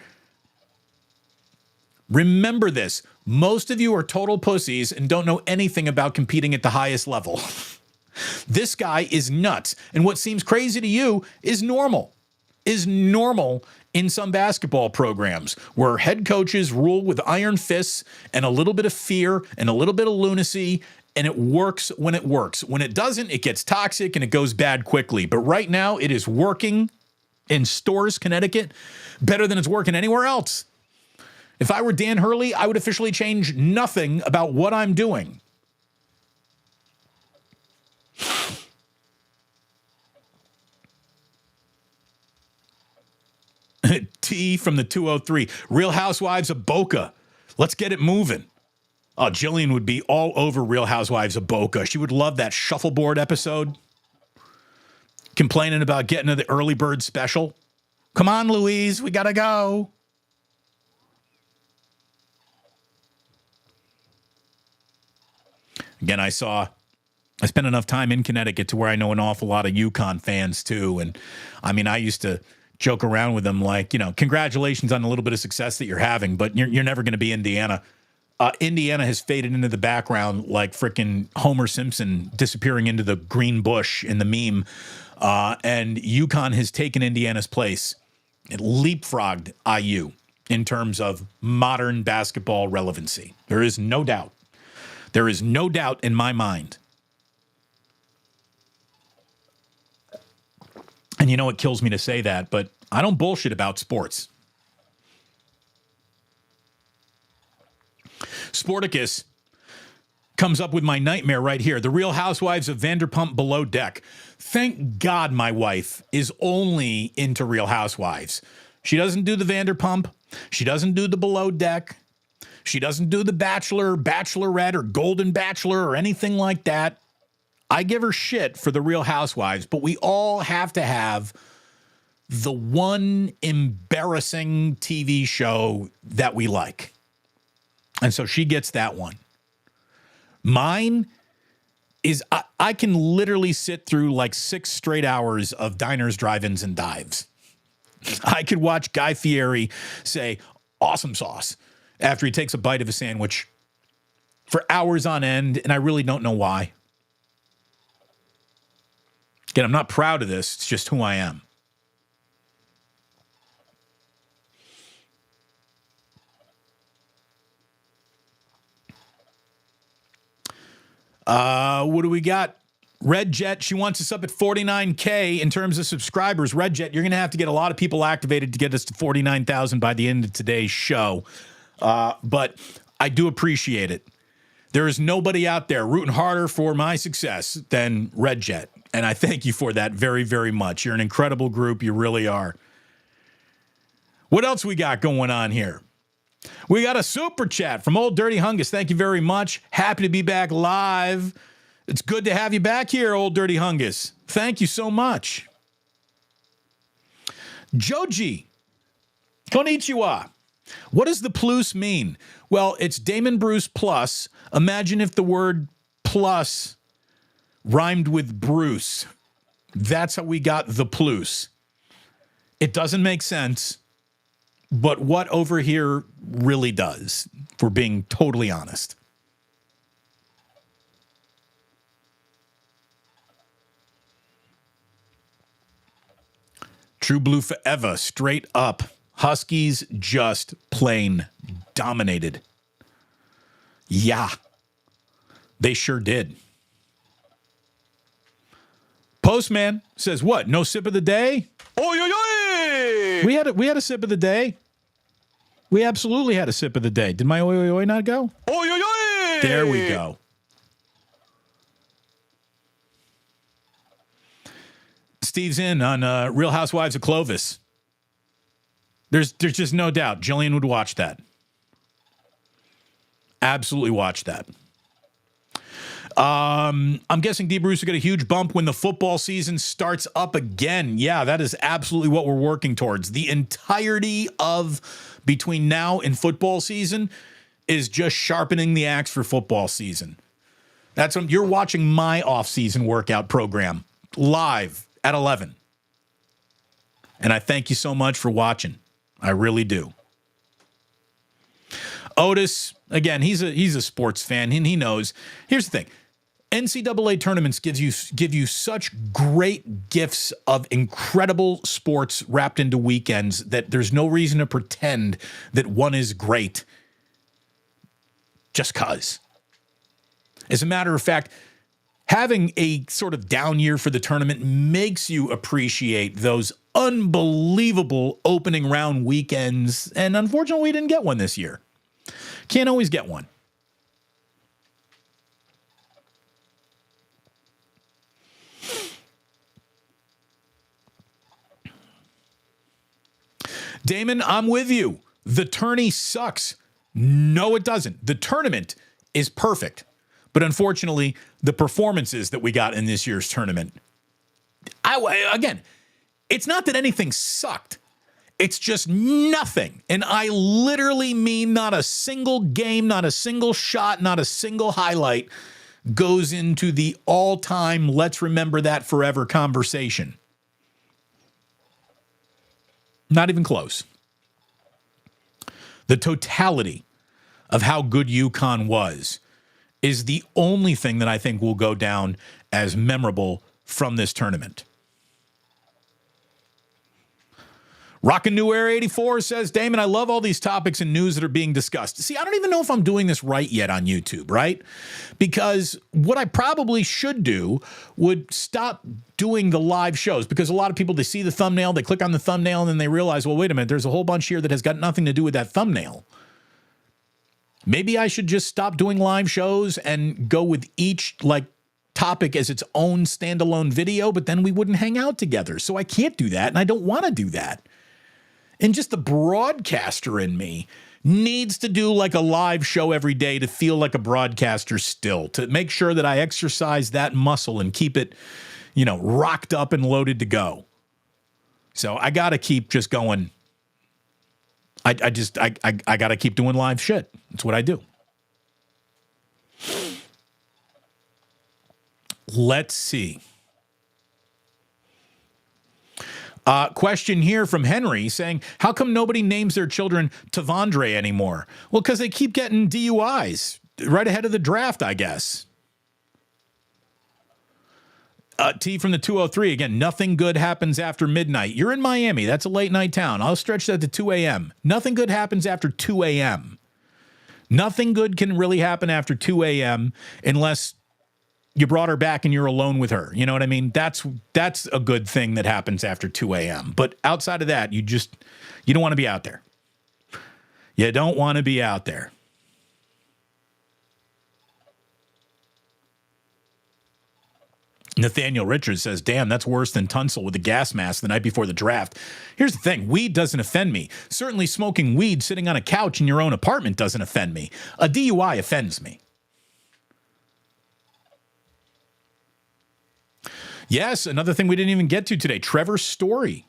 Remember this. Most of you are total pussies and don't know anything about competing at the highest level. This guy is nuts. And what seems crazy to you is normal in some basketball programs where head coaches rule with iron fists and a little bit of fear and a little bit of lunacy and it works when it works. When it doesn't, it gets toxic and it goes bad quickly. But right now, it is working in Storrs, Connecticut, better than it's working anywhere else. If I were Dan Hurley, I would officially change nothing about what I'm doing. T from the 203. Real Housewives of Boca. Let's get it moving. Oh, Jillian would be all over Real Housewives of Boca. She would love that shuffleboard episode. Complaining about getting to the early bird special. Come on, Louise, we gotta go. Again, I spent enough time in Connecticut to where I know an awful lot of UConn fans too. And I mean, I used to joke around with them like, congratulations on a little bit of success that you're having, but you're never going to be Indiana. Indiana has faded into the background like frickin' Homer Simpson disappearing into the green bush in the meme. And UConn has taken Indiana's place. It leapfrogged IU in terms of modern basketball relevancy. There is no doubt. There is no doubt in my mind. And it kills me to say that, but I don't bullshit about sports. Sporticus comes up with my nightmare right here. The Real Housewives of Vanderpump Below Deck. Thank God my wife is only into Real Housewives. She doesn't do the Vanderpump. She doesn't do the Below Deck. She doesn't do the Bachelor, Bachelorette, or Golden Bachelor, or anything like that. I give her shit for the Real Housewives, but we all have to have the one embarrassing TV show that we like. And so she gets that one. Mine is I can literally sit through like 6 straight hours of diners, drive-ins, and dives. I could watch Guy Fieri say, awesome sauce, after he takes a bite of a sandwich for hours on end, and I really don't know why. Again, I'm not proud of this. It's just who I am. What do we got? Red Jet, she wants us up at 49K in terms of subscribers. Red Jet, you're going to have to get a lot of people activated to get us to 49,000 by the end of today's show. But I do appreciate it. There is nobody out there rooting harder for my success than Red Jet. And I thank you for that very, very much. You're an incredible group. You really are. What else we got going on here? We got a super chat from Old Dirty Hungus. Thank you very much. Happy to be back live. It's good to have you back here, Old Dirty Hungus. Thank you so much. Joji, konnichiwa. What does the plus mean? Well, it's Damon Bruce plus. Imagine if the word plus rhymed with Bruce. That's how we got the plus. It doesn't make sense, but what over here really does, if we're being totally honest. True Blue forever, straight up. Huskies just plain dominated. Yeah, they sure did. Postman says what? No sip of the day? Oy, oy, oy! We had a sip of the day. We absolutely had a sip of the day. Did my oy, oy, oy not go? Oy, oy, oy! There we go. Steve's in on Real Housewives of Clovis. There's just no doubt Jillian would watch that. Absolutely watch that. I'm guessing D. Bruce will get a huge bump when the football season starts up again. Yeah, that is absolutely what we're working towards. The entirety of between now and football season is just sharpening the axe for football season. That's what you're watching my off-season workout program live at 11. And I thank you so much for watching. I really do. Otis, again, he's a sports fan, and he knows. Here's the thing. NCAA tournaments give you such great gifts of incredible sports wrapped into weekends that there's no reason to pretend that one is great just 'cause. As a matter of fact, having a sort of down year for the tournament makes you appreciate those unbelievable opening round weekends. And unfortunately, we didn't get one this year. Can't always get one. Damon, I'm with you. The tourney sucks. No, it doesn't. The tournament is perfect. But unfortunately, the performances that we got in this year's tournament, again, it's not that anything sucked. It's just nothing. And I literally mean not a single game, not a single shot, not a single highlight goes into the all-time let's remember that forever conversation. Not even close. The totality of how good UConn was is the only thing that I think will go down as memorable from this tournament. Rockin' New Era 84 says, Damon, I love all these topics and news that are being discussed. See, I don't even know if I'm doing this right yet on YouTube, right? Because what I probably should do would stop doing the live shows, because a lot of people, they see the thumbnail, they click on the thumbnail, and then they realize, well, wait a minute, there's a whole bunch here that has got nothing to do with that thumbnail. Maybe I should just stop doing live shows and go with each topic as its own standalone video, but then we wouldn't hang out together. So I can't do that, and I don't want to do that. And just the broadcaster in me needs to do like a live show every day to feel like a broadcaster still, to make sure that I exercise that muscle and keep it, rocked up and loaded to go. So I got to keep just going. I got to keep doing live shit. That's what I do. Let's see. Question here from Henry saying, how come nobody names their children Tavondre anymore? Well, because they keep getting DUIs right ahead of the draft, I guess. T from the 203, again, nothing good happens after midnight. You're in Miami. That's a late night town. I'll stretch that to 2 a.m. Nothing good happens after 2 a.m. Nothing good can really happen after 2 a.m. unless you brought her back and you're alone with her. You know what I mean? That's a good thing that happens after 2 a.m. But outside of that, you don't want to be out there. You don't want to be out there. Nathaniel Richards says, damn, that's worse than Tunsil with the gas mask the night before the draft. Here's the thing. Weed doesn't offend me. Certainly smoking weed sitting on a couch in your own apartment doesn't offend me. A DUI offends me. Yes, another thing we didn't even get to today. Trevor Story,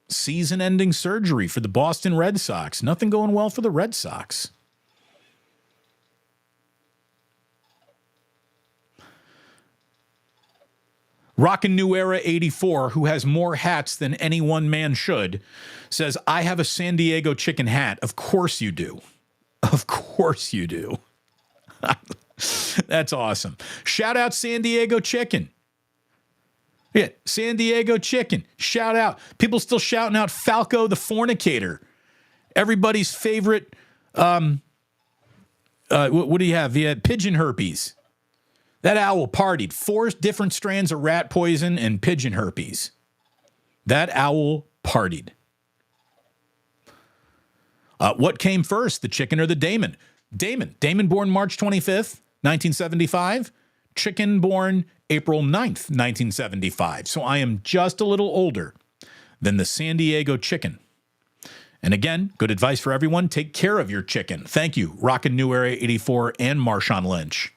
season-ending surgery for the Boston Red Sox. Nothing going well for the Red Sox. Rockin' New Era 84, who has more hats than any one man should, says, I have a San Diego chicken hat. Of course you do. Of course you do. That's awesome. Shout out San Diego chicken. Yeah, San Diego chicken. Shout out. People still shouting out Falco the Fornicator. Everybody's favorite. What do you have? You had pigeon herpes. That owl partied. 4 different strands of rat poison and pigeon herpes. That owl partied. What came first, the chicken or the Damon? Damon. Damon born March 25th, 1975. Chicken born April 9th, 1975. So I am just a little older than the San Diego chicken. And again, good advice for everyone. Take care of your chicken. Thank you, Rockin' New Era 84 and Marshawn Lynch.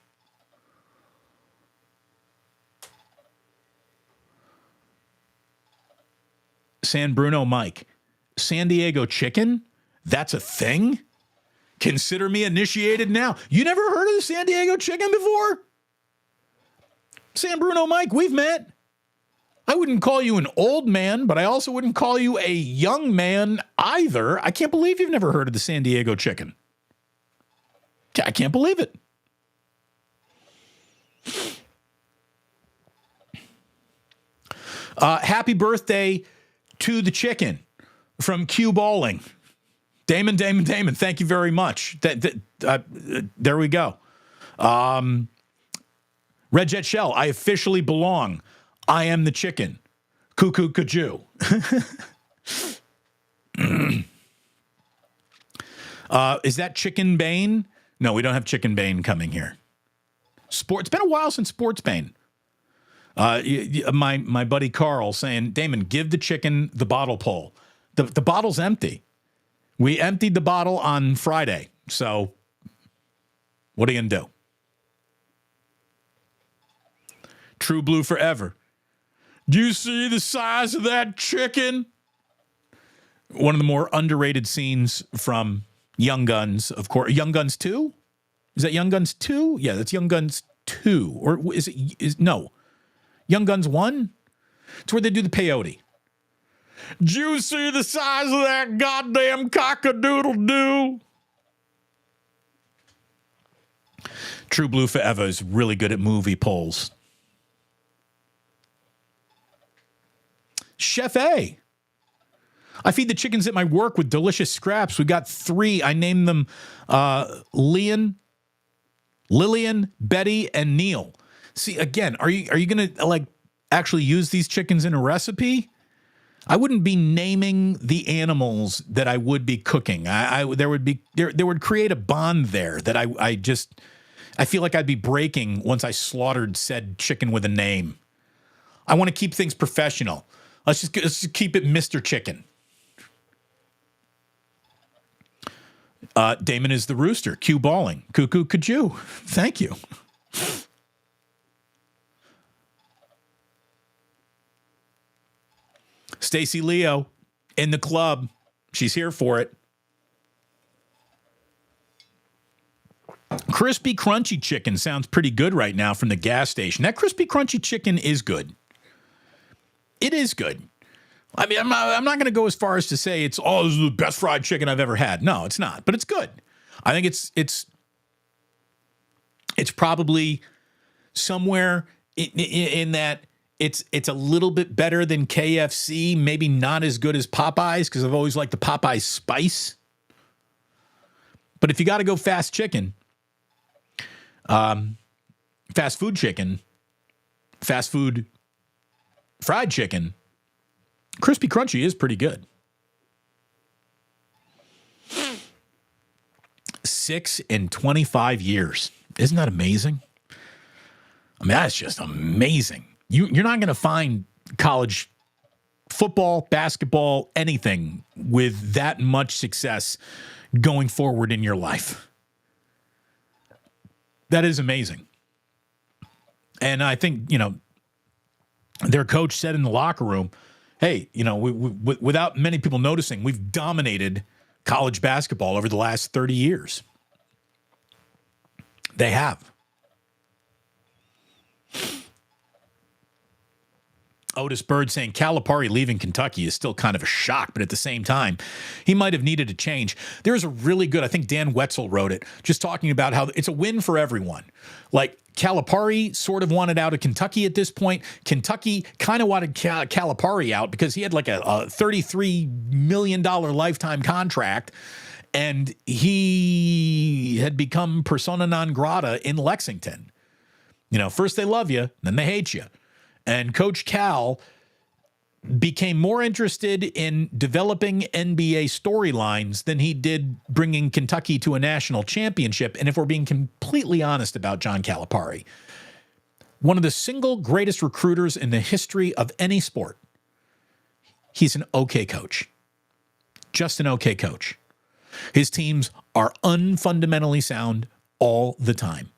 San Bruno Mike. San Diego chicken? That's a thing? Consider me initiated now. You never heard of the San Diego chicken before? San Bruno Mike, we've met. I wouldn't call you an old man, but I also wouldn't call you a young man either. I can't believe you've never heard of the San Diego chicken. I can't believe it. Happy birthday to the chicken from Q Bowling. Damon, thank you very much. There we go. Red Jet Shell, I officially belong. I am the chicken. Cuckoo Kajou. Is that Chicken Bane? No, we don't have Chicken Bane coming here. It's been a while since Sports Bane. My buddy Carl saying, Damon, give the chicken the bottle pull. The bottle's empty. We emptied the bottle on Friday. So what are you going to do? True Blue forever. Do you see the size of that chicken? One of the more underrated scenes from Young Guns, of course. Young Guns 2? Is that Young Guns 2? Yeah, that's Young Guns 2. Or is it? No. Young Guns 1? It's where they do the peyote. Do you see the size of that goddamn cock-a-doodle-doo? True Blue forever is really good at movie polls. Chef A. I feed the chickens at my work with delicious scraps. We got 3. I named them Lillian, Betty, and Neil. See, again, are you going to like actually use these chickens in a recipe? I wouldn't be naming the animals that I would be cooking. There would create a bond there that I feel like I'd be breaking once I slaughtered said chicken with a name. I want to keep things professional. Let's just keep it Mr. Chicken. Damon is the rooster. Cue balling. Cuckoo Kajou. Thank you. Stacy Leo in the club. She's here for it. Crispy Crunchy Chicken sounds pretty good right now from the gas station. That Crispy Crunchy Chicken is good. It is good. I mean, I'm not going to go as far as to say this is the best fried chicken I've ever had. No, it's not, but it's good. I think it's probably somewhere in that it's a little bit better than KFC, maybe not as good as Popeyes because I've always liked the Popeyes spice. But if you got to go fast chicken, fast food chicken, fast food fried chicken, Crispy Crunchy is pretty good. 6 in 25 years. Isn't that amazing? I mean, that's just amazing. You're not going to find college football, basketball, anything with that much success going forward in your life. That is amazing. And I think, their coach said in the locker room, hey, without many people noticing, we've dominated college basketball over the last 30 years. They have. Otis Bird saying Calipari leaving Kentucky is still kind of a shock, but at the same time, he might have needed a change. There's a really good, I think Dan Wetzel wrote it, just talking about how it's a win for everyone. Like Calipari sort of wanted out of Kentucky at this point. Kentucky kind of wanted Calipari out because he had like a $33 million lifetime contract, and he had become persona non grata in Lexington. First they love you, then they hate you. And Coach Cal became more interested in developing NBA storylines than he did bringing Kentucky to a national championship. And if we're being completely honest about John Calipari, one of the single greatest recruiters in the history of any sport, he's an okay coach. Just an okay coach. His teams are unfundamentally sound all the time,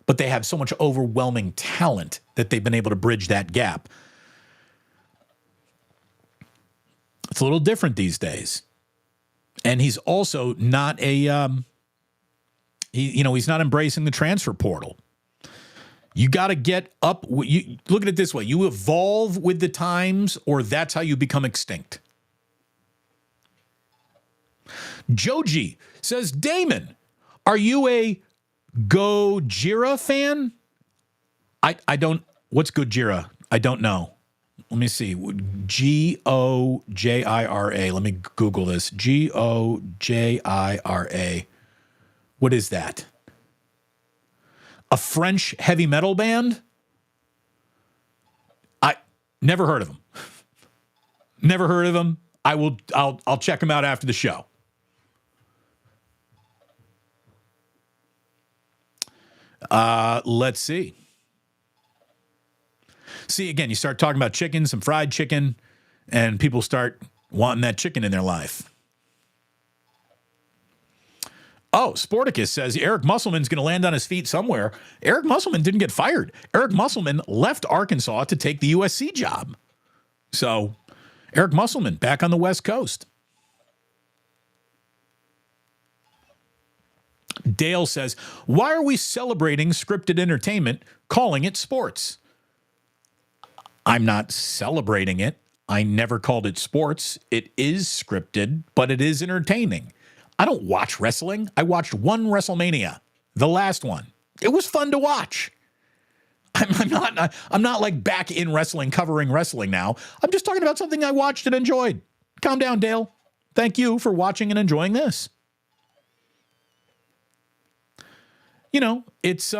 but they have so much overwhelming talent that they've been able to bridge that gap. It's a little different these days. And he's also not he's not embracing the transfer portal. You got to get up. You look at it this way. You evolve with the times, or that's how you become extinct. Joji says, Damon, are you a Gojira fan? I don't. What's Gojira? I don't know. Let me see. Gojira. Let me Google this. Gojira. What is that? A French heavy metal band? Never heard of him. Never heard of him. I'll check him out after the show. Let's see. See, again, you start talking about chicken, some fried chicken, and people start wanting that chicken in their life. Oh, Sporticus says Eric Musselman's going to land on his feet somewhere. Eric Musselman didn't get fired. Eric Musselman left Arkansas to take the USC job. So, Eric Musselman back on the West Coast. Dale says, why are we celebrating scripted entertainment, calling it sports? I'm not celebrating it. I never called it sports. It is scripted, but it is entertaining. I don't watch wrestling. I watched one WrestleMania, the last one. It was fun to watch. I'm not like back in wrestling, covering wrestling now. I'm just talking about something I watched and enjoyed. Calm down, Dale. Thank you for watching and enjoying this. You know, it's,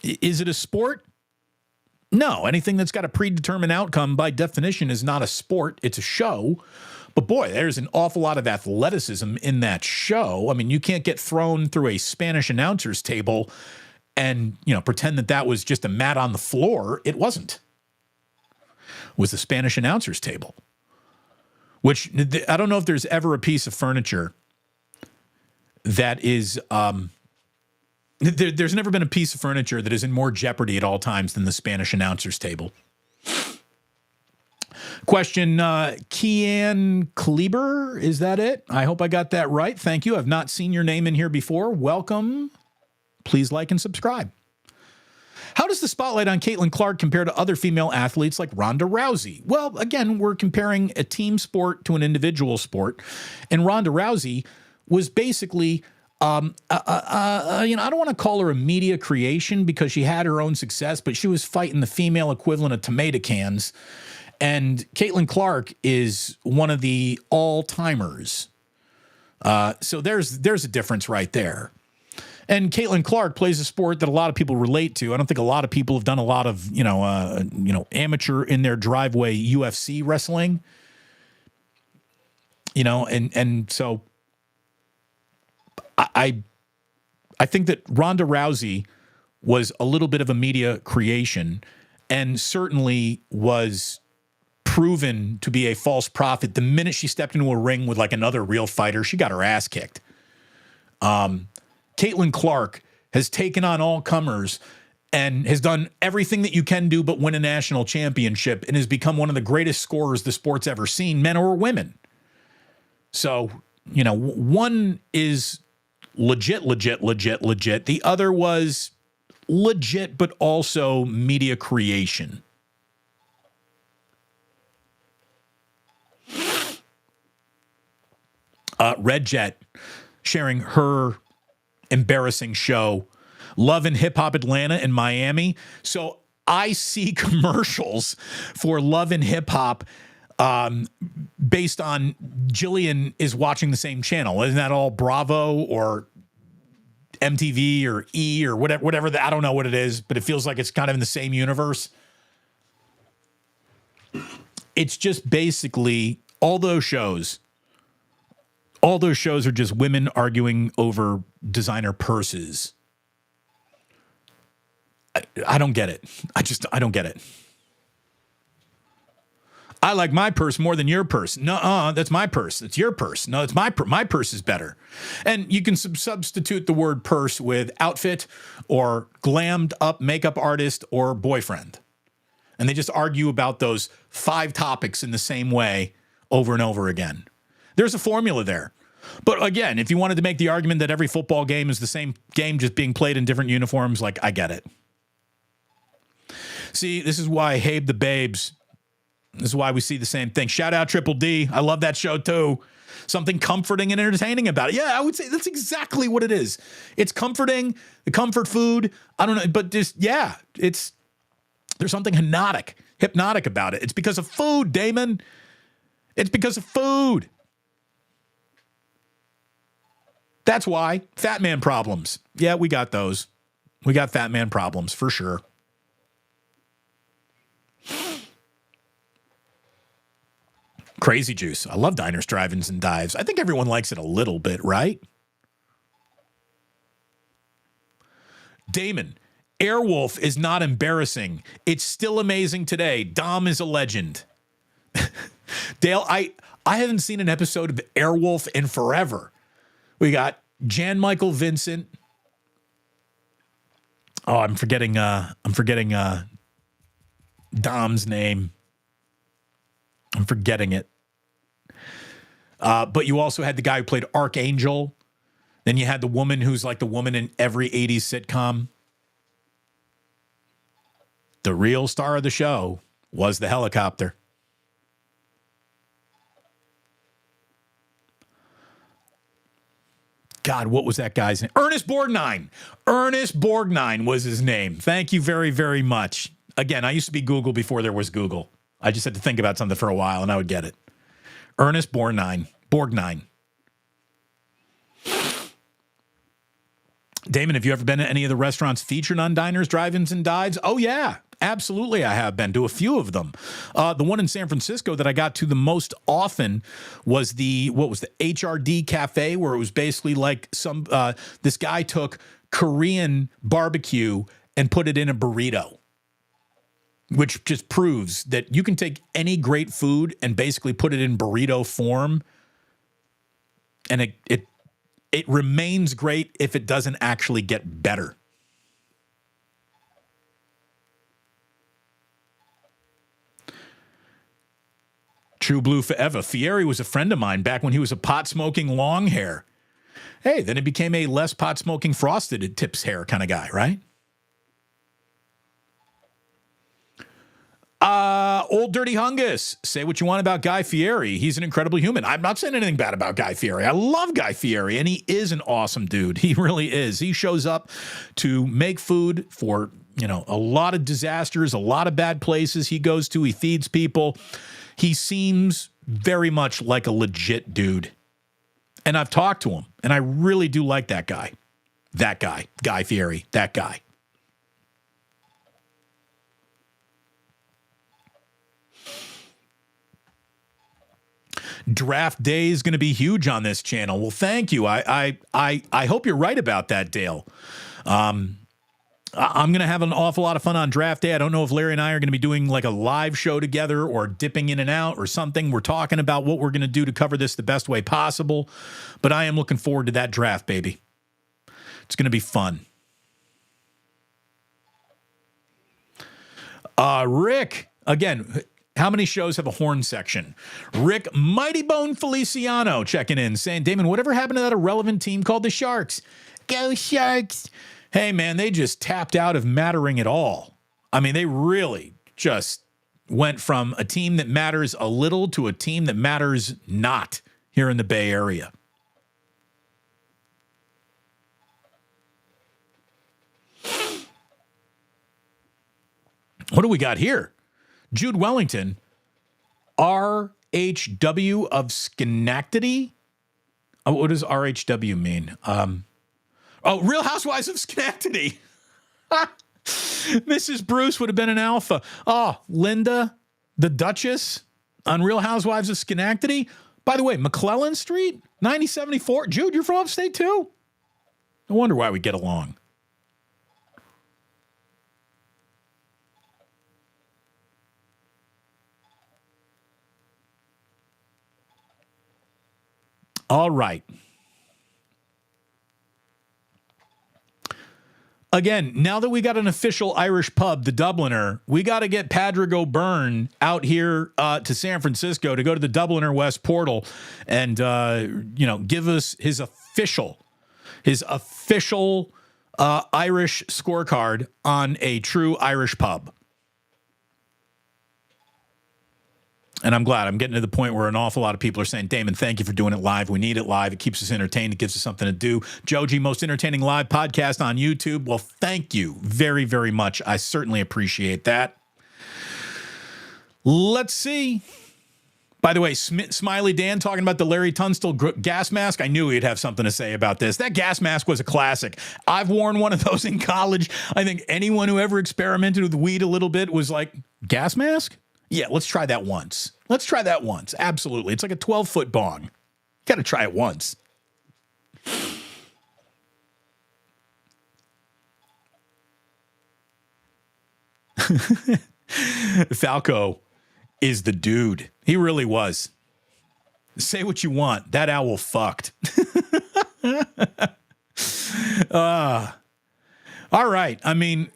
is it a sport? No, anything that's got a predetermined outcome by definition is not a sport. It's a show. But boy, there's an awful lot of athleticism in that show. I mean, you can't get thrown through a Spanish announcer's table and, pretend that that was just a mat on the floor. It wasn't. It was the Spanish announcer's table, which I don't know if there's ever a piece of furniture that is, there's never been a piece of furniture that is in more jeopardy at all times than the Spanish announcer's table. Question, Kian Kleber, is that it? I hope I got that right. Thank you. I've not seen your name in here before. Welcome. Please like and subscribe. How does the spotlight on Caitlin Clark compare to other female athletes like Ronda Rousey? Well, again, we're comparing a team sport to an individual sport. And Ronda Rousey was basically, I don't want to call her a media creation because she had her own success, but she was fighting the female equivalent of tomato cans. And Caitlin Clark is one of the all-timers. So there's a difference right there. And Caitlin Clark plays a sport that a lot of people relate to. I don't think a lot of people have done a lot of, amateur in their driveway UFC wrestling. And so I think that Ronda Rousey was a little bit of a media creation and certainly was proven to be a false prophet. The minute she stepped into a ring with like another real fighter, she got her ass kicked. Caitlin Clark has taken on all comers and has done everything that you can do but win a national championship and has become one of the greatest scorers the sport's ever seen, men or women. So, one is legit. The other was legit, but also media creation. Red Jet sharing her embarrassing show, Love and Hip Hop Atlanta in Miami. So I see commercials for Love and Hip Hop based on Jillian is watching the same channel. Isn't that all Bravo or MTV or E or whatever I don't know what it is, but it feels like it's kind of in the same universe. It's just basically all those shows are just women arguing over designer purses. I don't get it. I don't get it. I like my purse more than your purse. No, that's my purse. It's your purse. No, it's my purse is better. And you can substitute the word purse with outfit or glammed up makeup artist or boyfriend. And they just argue about those 5 topics in the same way over and over again. There's a formula there. But again, if you wanted to make the argument that every football game is the same game just being played in different uniforms, like, I get it. See, this is why Habe the Babes, this is why we see the same thing. Shout out Triple D. I love that show too. Something comforting and entertaining about it. Yeah, I would say that's exactly what it is. It's comforting, the comfort food. I don't know, but just, yeah, there's something hypnotic about it. It's because of food, Damon. It's because of food. That's why. Fat man problems. Yeah, we got those. We got fat man problems for sure. Crazy juice. I love diners, drive-ins, and dives. I think everyone likes it a little bit, right? Damon, Airwolf is not embarrassing. It's still amazing today. Dom is a legend. Dale, I haven't seen an episode of Airwolf in forever. We got Jan Michael Vincent. Oh, I'm forgetting Dom's name. I'm forgetting it. But you also had the guy who played Archangel. Then you had the woman who's like the woman in every 80s sitcom. The real star of the show was the helicopter. God, what was that guy's name? Ernest Borgnine. Ernest Borgnine was his name. Thank you very, very much. Again, I used to be Google before there was Google. I just had to think about something for a while, and I would get it. Ernest Borgnine. Damon, have you ever been to any of the restaurants featured on Diners, Drive-Ins, and Dives? Oh, yeah. Absolutely, I have been to a few of them. The one in San Francisco that I got to the most often was the HRD Cafe, where it was basically like this guy took Korean barbecue and put it in a burrito, which just proves that you can take any great food and basically put it in burrito form, and it remains great if it doesn't actually get better. True Blue forever. Fieri was a friend of mine back when he was a pot-smoking long hair. Hey, then it became a less pot-smoking frosted tips hair kind of guy, right? Old Dirty Hungus. Say what you want about Guy Fieri. He's an incredible human. I'm not saying anything bad about Guy Fieri. I love Guy Fieri, and he is an awesome dude. He really is. He shows up to make food for, a lot of disasters, a lot of bad places he goes to. He feeds people. He seems very much like a legit dude. And I've talked to him, and I really do like that guy. That guy, Guy Fieri, that guy. Draft day is going to be huge on this channel. Well, thank you. I hope you're right about that, Dale. I'm going to have an awful lot of fun on draft day. I don't know if Larry and I are going to be doing like a live show together or dipping in and out or something. We're talking about what we're going to do to cover this the best way possible. But I am looking forward to that draft, baby. It's going to be fun. Rick, again, how many shows have a horn section? Rick Mighty Bone Feliciano checking in, saying, Damon, whatever happened to that irrelevant team called the Sharks? Go Sharks. Hey, man, they just tapped out of mattering at all. I mean, they really just went from a team that matters a little to a team that matters not here in the Bay Area. What do we got here? Jude Wellington, RHW of Schenectady. Oh, what does RHW mean? Real Housewives of Schenectady. Mrs. Bruce would have been an alpha. Oh, Linda, the Duchess on Real Housewives of Schenectady. By the way, McClellan Street, 9074. Jude, you're from upstate too? No wonder why we get along. All right. Again, now that we got an official Irish pub, the Dubliner, we got to get Padraig O'Byrne out here to San Francisco to go to the Dubliner West Portal and, give us his official Irish scorecard on a true Irish pub. And I'm glad. I'm getting to the point where an awful lot of people are saying, Damon, thank you for doing it live. We need it live. It keeps us entertained. It gives us something to do. Joji, most entertaining live podcast on YouTube. Well, thank you very, very much. I certainly appreciate that. Let's see. By the way, Smiley Dan talking about the Larry Tunstall gas mask. I knew he'd have something to say about this. That gas mask was a classic. I've worn one of those in college. I think anyone who ever experimented with weed a little bit was like, gas mask? Yeah, let's try that once. Let's try that once. Absolutely. It's like a 12-foot bong. Got to try it once. Falco is the dude. He really was. Say what you want. That owl fucked. All right. I mean,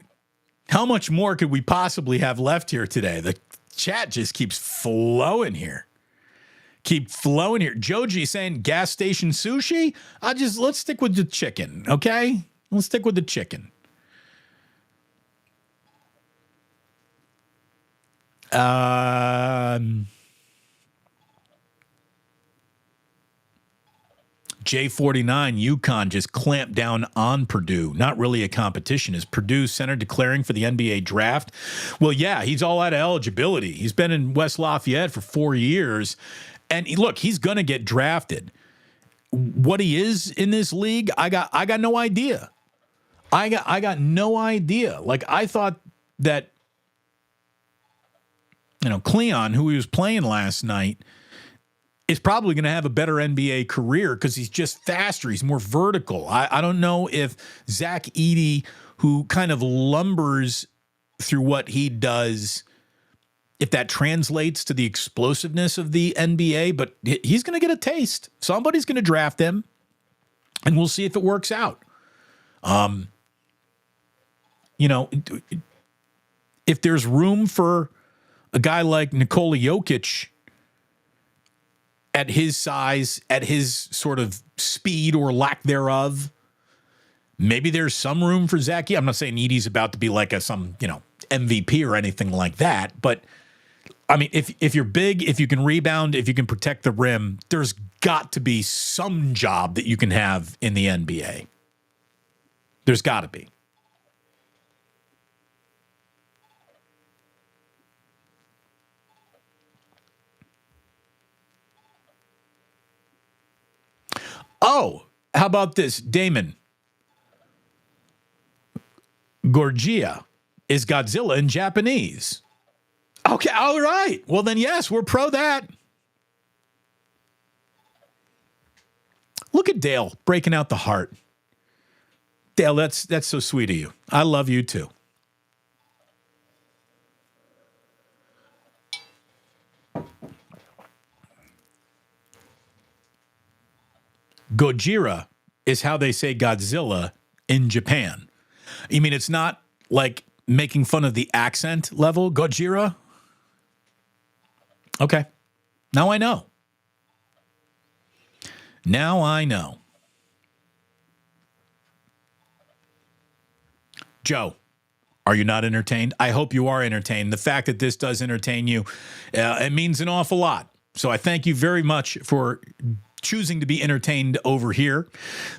how much more could we possibly have left here today? The chat just keeps flowing here. Joji saying gas station sushi. Let's stick with the chicken, okay? Let's stick with the chicken. J49, UConn just clamped down on Purdue. Not really a competition. Is Purdue center declaring for the NBA draft? Well, yeah, he's all out of eligibility. He's been in West Lafayette for 4 years. And look, he's going to get drafted. What he is in this league, I got no idea. I got no idea. Like, I thought that, Cleon, who he was playing last night, is probably going to have a better NBA career because he's just faster. He's more vertical. I don't know if Zach Edey, who kind of lumbers through what he does, if that translates to the explosiveness of the NBA, but he's going to get a taste. Somebody's going to draft him, and we'll see if it works out. If there's room for a guy like Nikola Jokic at his size, at his sort of speed or lack thereof, maybe there's some room for Zach. I'm not saying Edey's about to be like some MVP or anything like that, but I mean, if you're big, if you can rebound, if you can protect the rim, there's got to be some job that you can have in the NBA. There's got to be. Oh, how about this, Damon? Gorgia is Godzilla in Japanese. Okay, all right. Well, then, yes, we're pro that. Look at Dale breaking out the heart. Dale, that's so sweet of you. I love you, too. Gojira is how they say Godzilla in Japan. You mean it's not like making fun of the accent level, Gojira? Okay. Now I know. Joe, are you not entertained? I hope you are entertained. The fact that this does entertain you, it means an awful lot. So I thank you very much for choosing to be entertained over here.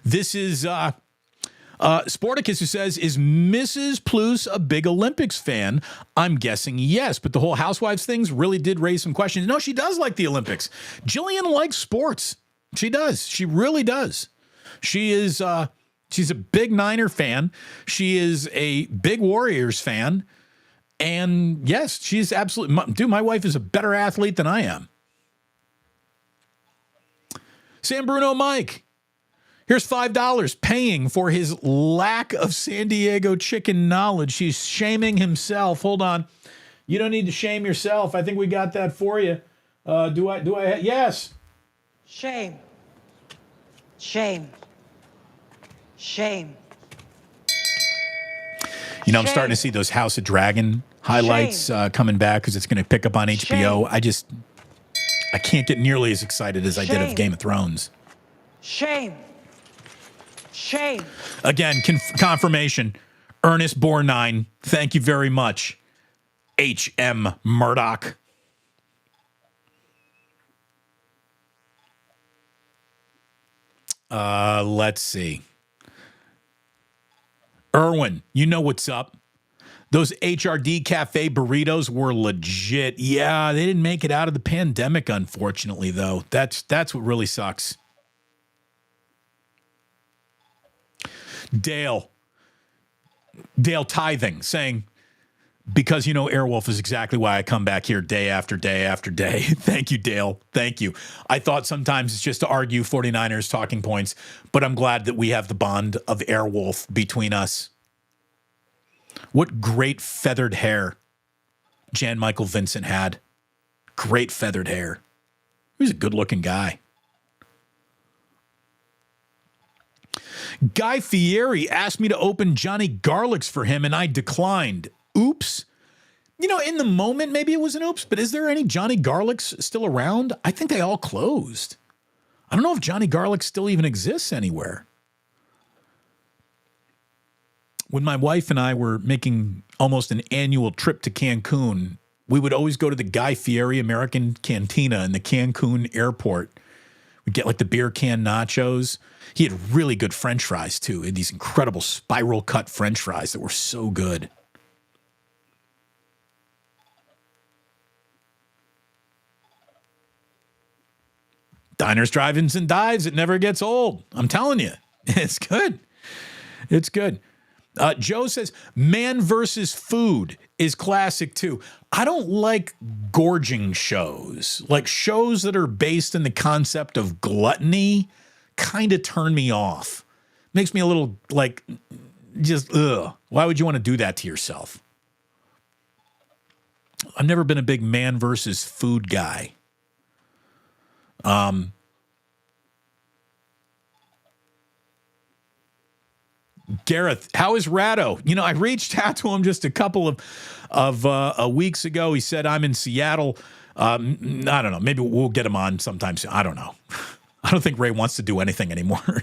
This is Sporticus, who says, is Mrs. Plus a big Olympics fan? I'm guessing yes, but the whole Housewives things really did raise some questions. No, she does like the Olympics. Jillian likes sports. She does. She really does. She is she's a big Niner fan. She is a big Warriors fan. And yes, she's absolutely, dude, my wife is a better athlete than I am. San Bruno Mike, here's $5 paying for his lack of San Diego chicken knowledge. He's shaming himself. Hold on. You don't need to shame yourself. I think we got that for you. Do I? Yes. Shame. Shame. Shame. I'm starting to see those House of Dragon highlights coming back because it's going to pick up on HBO. I can't get nearly as excited as I did of Game of Thrones. Shame. Shame. Again, confirmation. Ernest Borgnine, thank you very much. H.M. Murdoch. Let's see. Erwin, you know what's up. Those HRD Cafe burritos were legit. Yeah, they didn't make it out of the pandemic, unfortunately, though. That's what really sucks. Dale Tithing saying, Because, Airwolf is exactly why I come back here day after day after day. Thank you, Dale. Thank you. I thought sometimes it's just to argue 49ers talking points, but I'm glad that we have the bond of Airwolf between us. What great feathered hair Jan Michael Vincent had. Great feathered hair. He was a good-looking guy. Guy Fieri asked me to open Johnny Garlic's for him, and I declined. Oops. In the moment, maybe it was an oops, but is there any Johnny Garlic's still around? I think they all closed. I don't know if Johnny Garlic still even exists anywhere. When my wife and I were making almost an annual trip to Cancun, we would always go to the Guy Fieri American Cantina in the Cancun airport. We'd get like the beer can nachos. He had really good French fries too. He had these incredible spiral cut French fries that were so good. Diners, drive-ins, and dives. It never gets old. I'm telling you. It's good. It's good. Joe says, man versus food is classic too. I don't like gorging shows. Like shows that are based in the concept of gluttony kind of turn me off. Makes me a little like, just, ugh. Why would you want to do that to yourself? I've never been a big man versus food guy. Gareth, how is Ratto? I reached out to him just a couple of weeks ago. He said, I'm in Seattle. I don't know. Maybe we'll get him on sometime soon. I don't know. I don't think Ray wants to do anything anymore.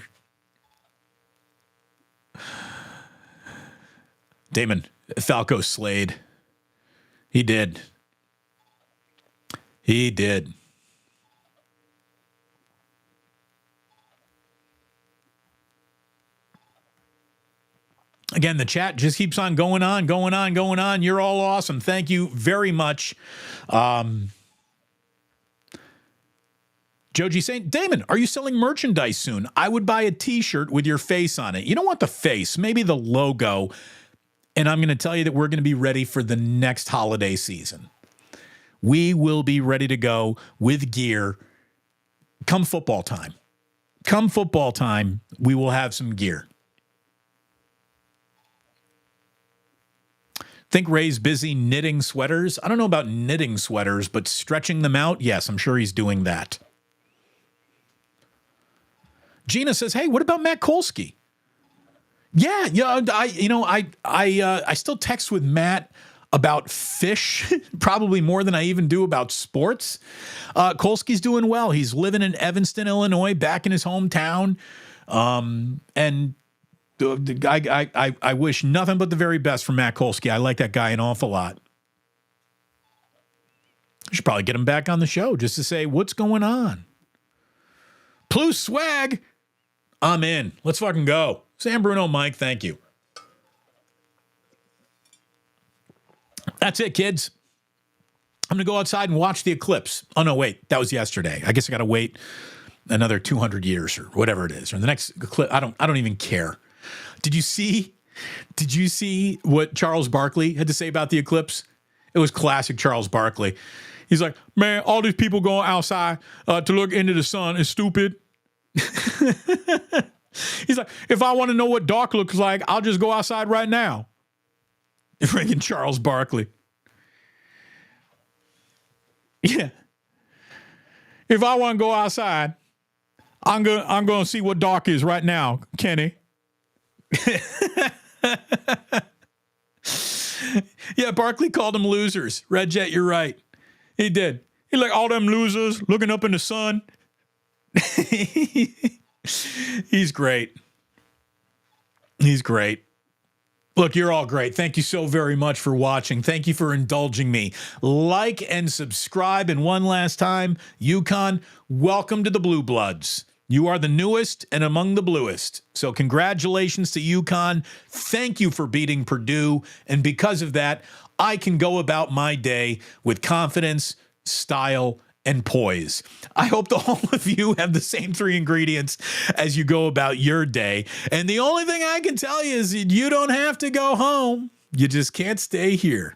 Damon, Falco slayed. He did. He did. Again, the chat just keeps on going on. You're all awesome. Thank you very much. Joji saying, Damon, are you selling merchandise soon? I would buy a t-shirt with your face on it. You don't want the face, maybe the logo. And I'm going to tell you that we're going to be ready for the next holiday season. We will be ready to go with gear come football time. Come football time, we will have some gear. Think Ray's busy knitting sweaters? I don't know about knitting sweaters, but stretching them out? Yes, I'm sure he's doing that. Gina says, hey, what about Matt Kolsky? Yeah, I still text with Matt about fish, probably more than I even do about sports. Kolsky's doing well. He's living in Evanston, Illinois, back in his hometown. And I wish nothing but the very best for Matt Kolsky. I like that guy an awful lot. I should probably get him back on the show just to say, what's going on? Plus swag. I'm in. Let's fucking go. Sam Bruno, Mike, thank you. That's it, kids. I'm going to go outside and watch the eclipse. Oh, no, wait. That was yesterday. I guess I got to wait another 200 years or whatever it is. Or the next eclipse. I don't even care. Did you see what Charles Barkley had to say about the eclipse? It was classic Charles Barkley. He's like, man, all these people going outside to look into the sun is stupid. He's like, if I want to know what dark looks like, I'll just go outside right now. Freaking Charles Barkley. Yeah. If I want to go outside, I'm going to see what dark is right now, Kenny. Yeah, Barkley called them losers. Red Jet, you're right. He did. He like all them losers looking up in the sun. He's great. He's great. Look, you're all great. Thank you so very much for watching. Thank you for indulging me. Like and subscribe. And one last time, UConn, welcome to the Blue Bloods. You are the newest and among the bluest. So congratulations to UConn. Thank you for beating Purdue. And because of that, I can go about my day with confidence, style, and poise. I hope that all of you have the same three ingredients as you go about your day. And the only thing I can tell you is you don't have to go home. You just can't stay here.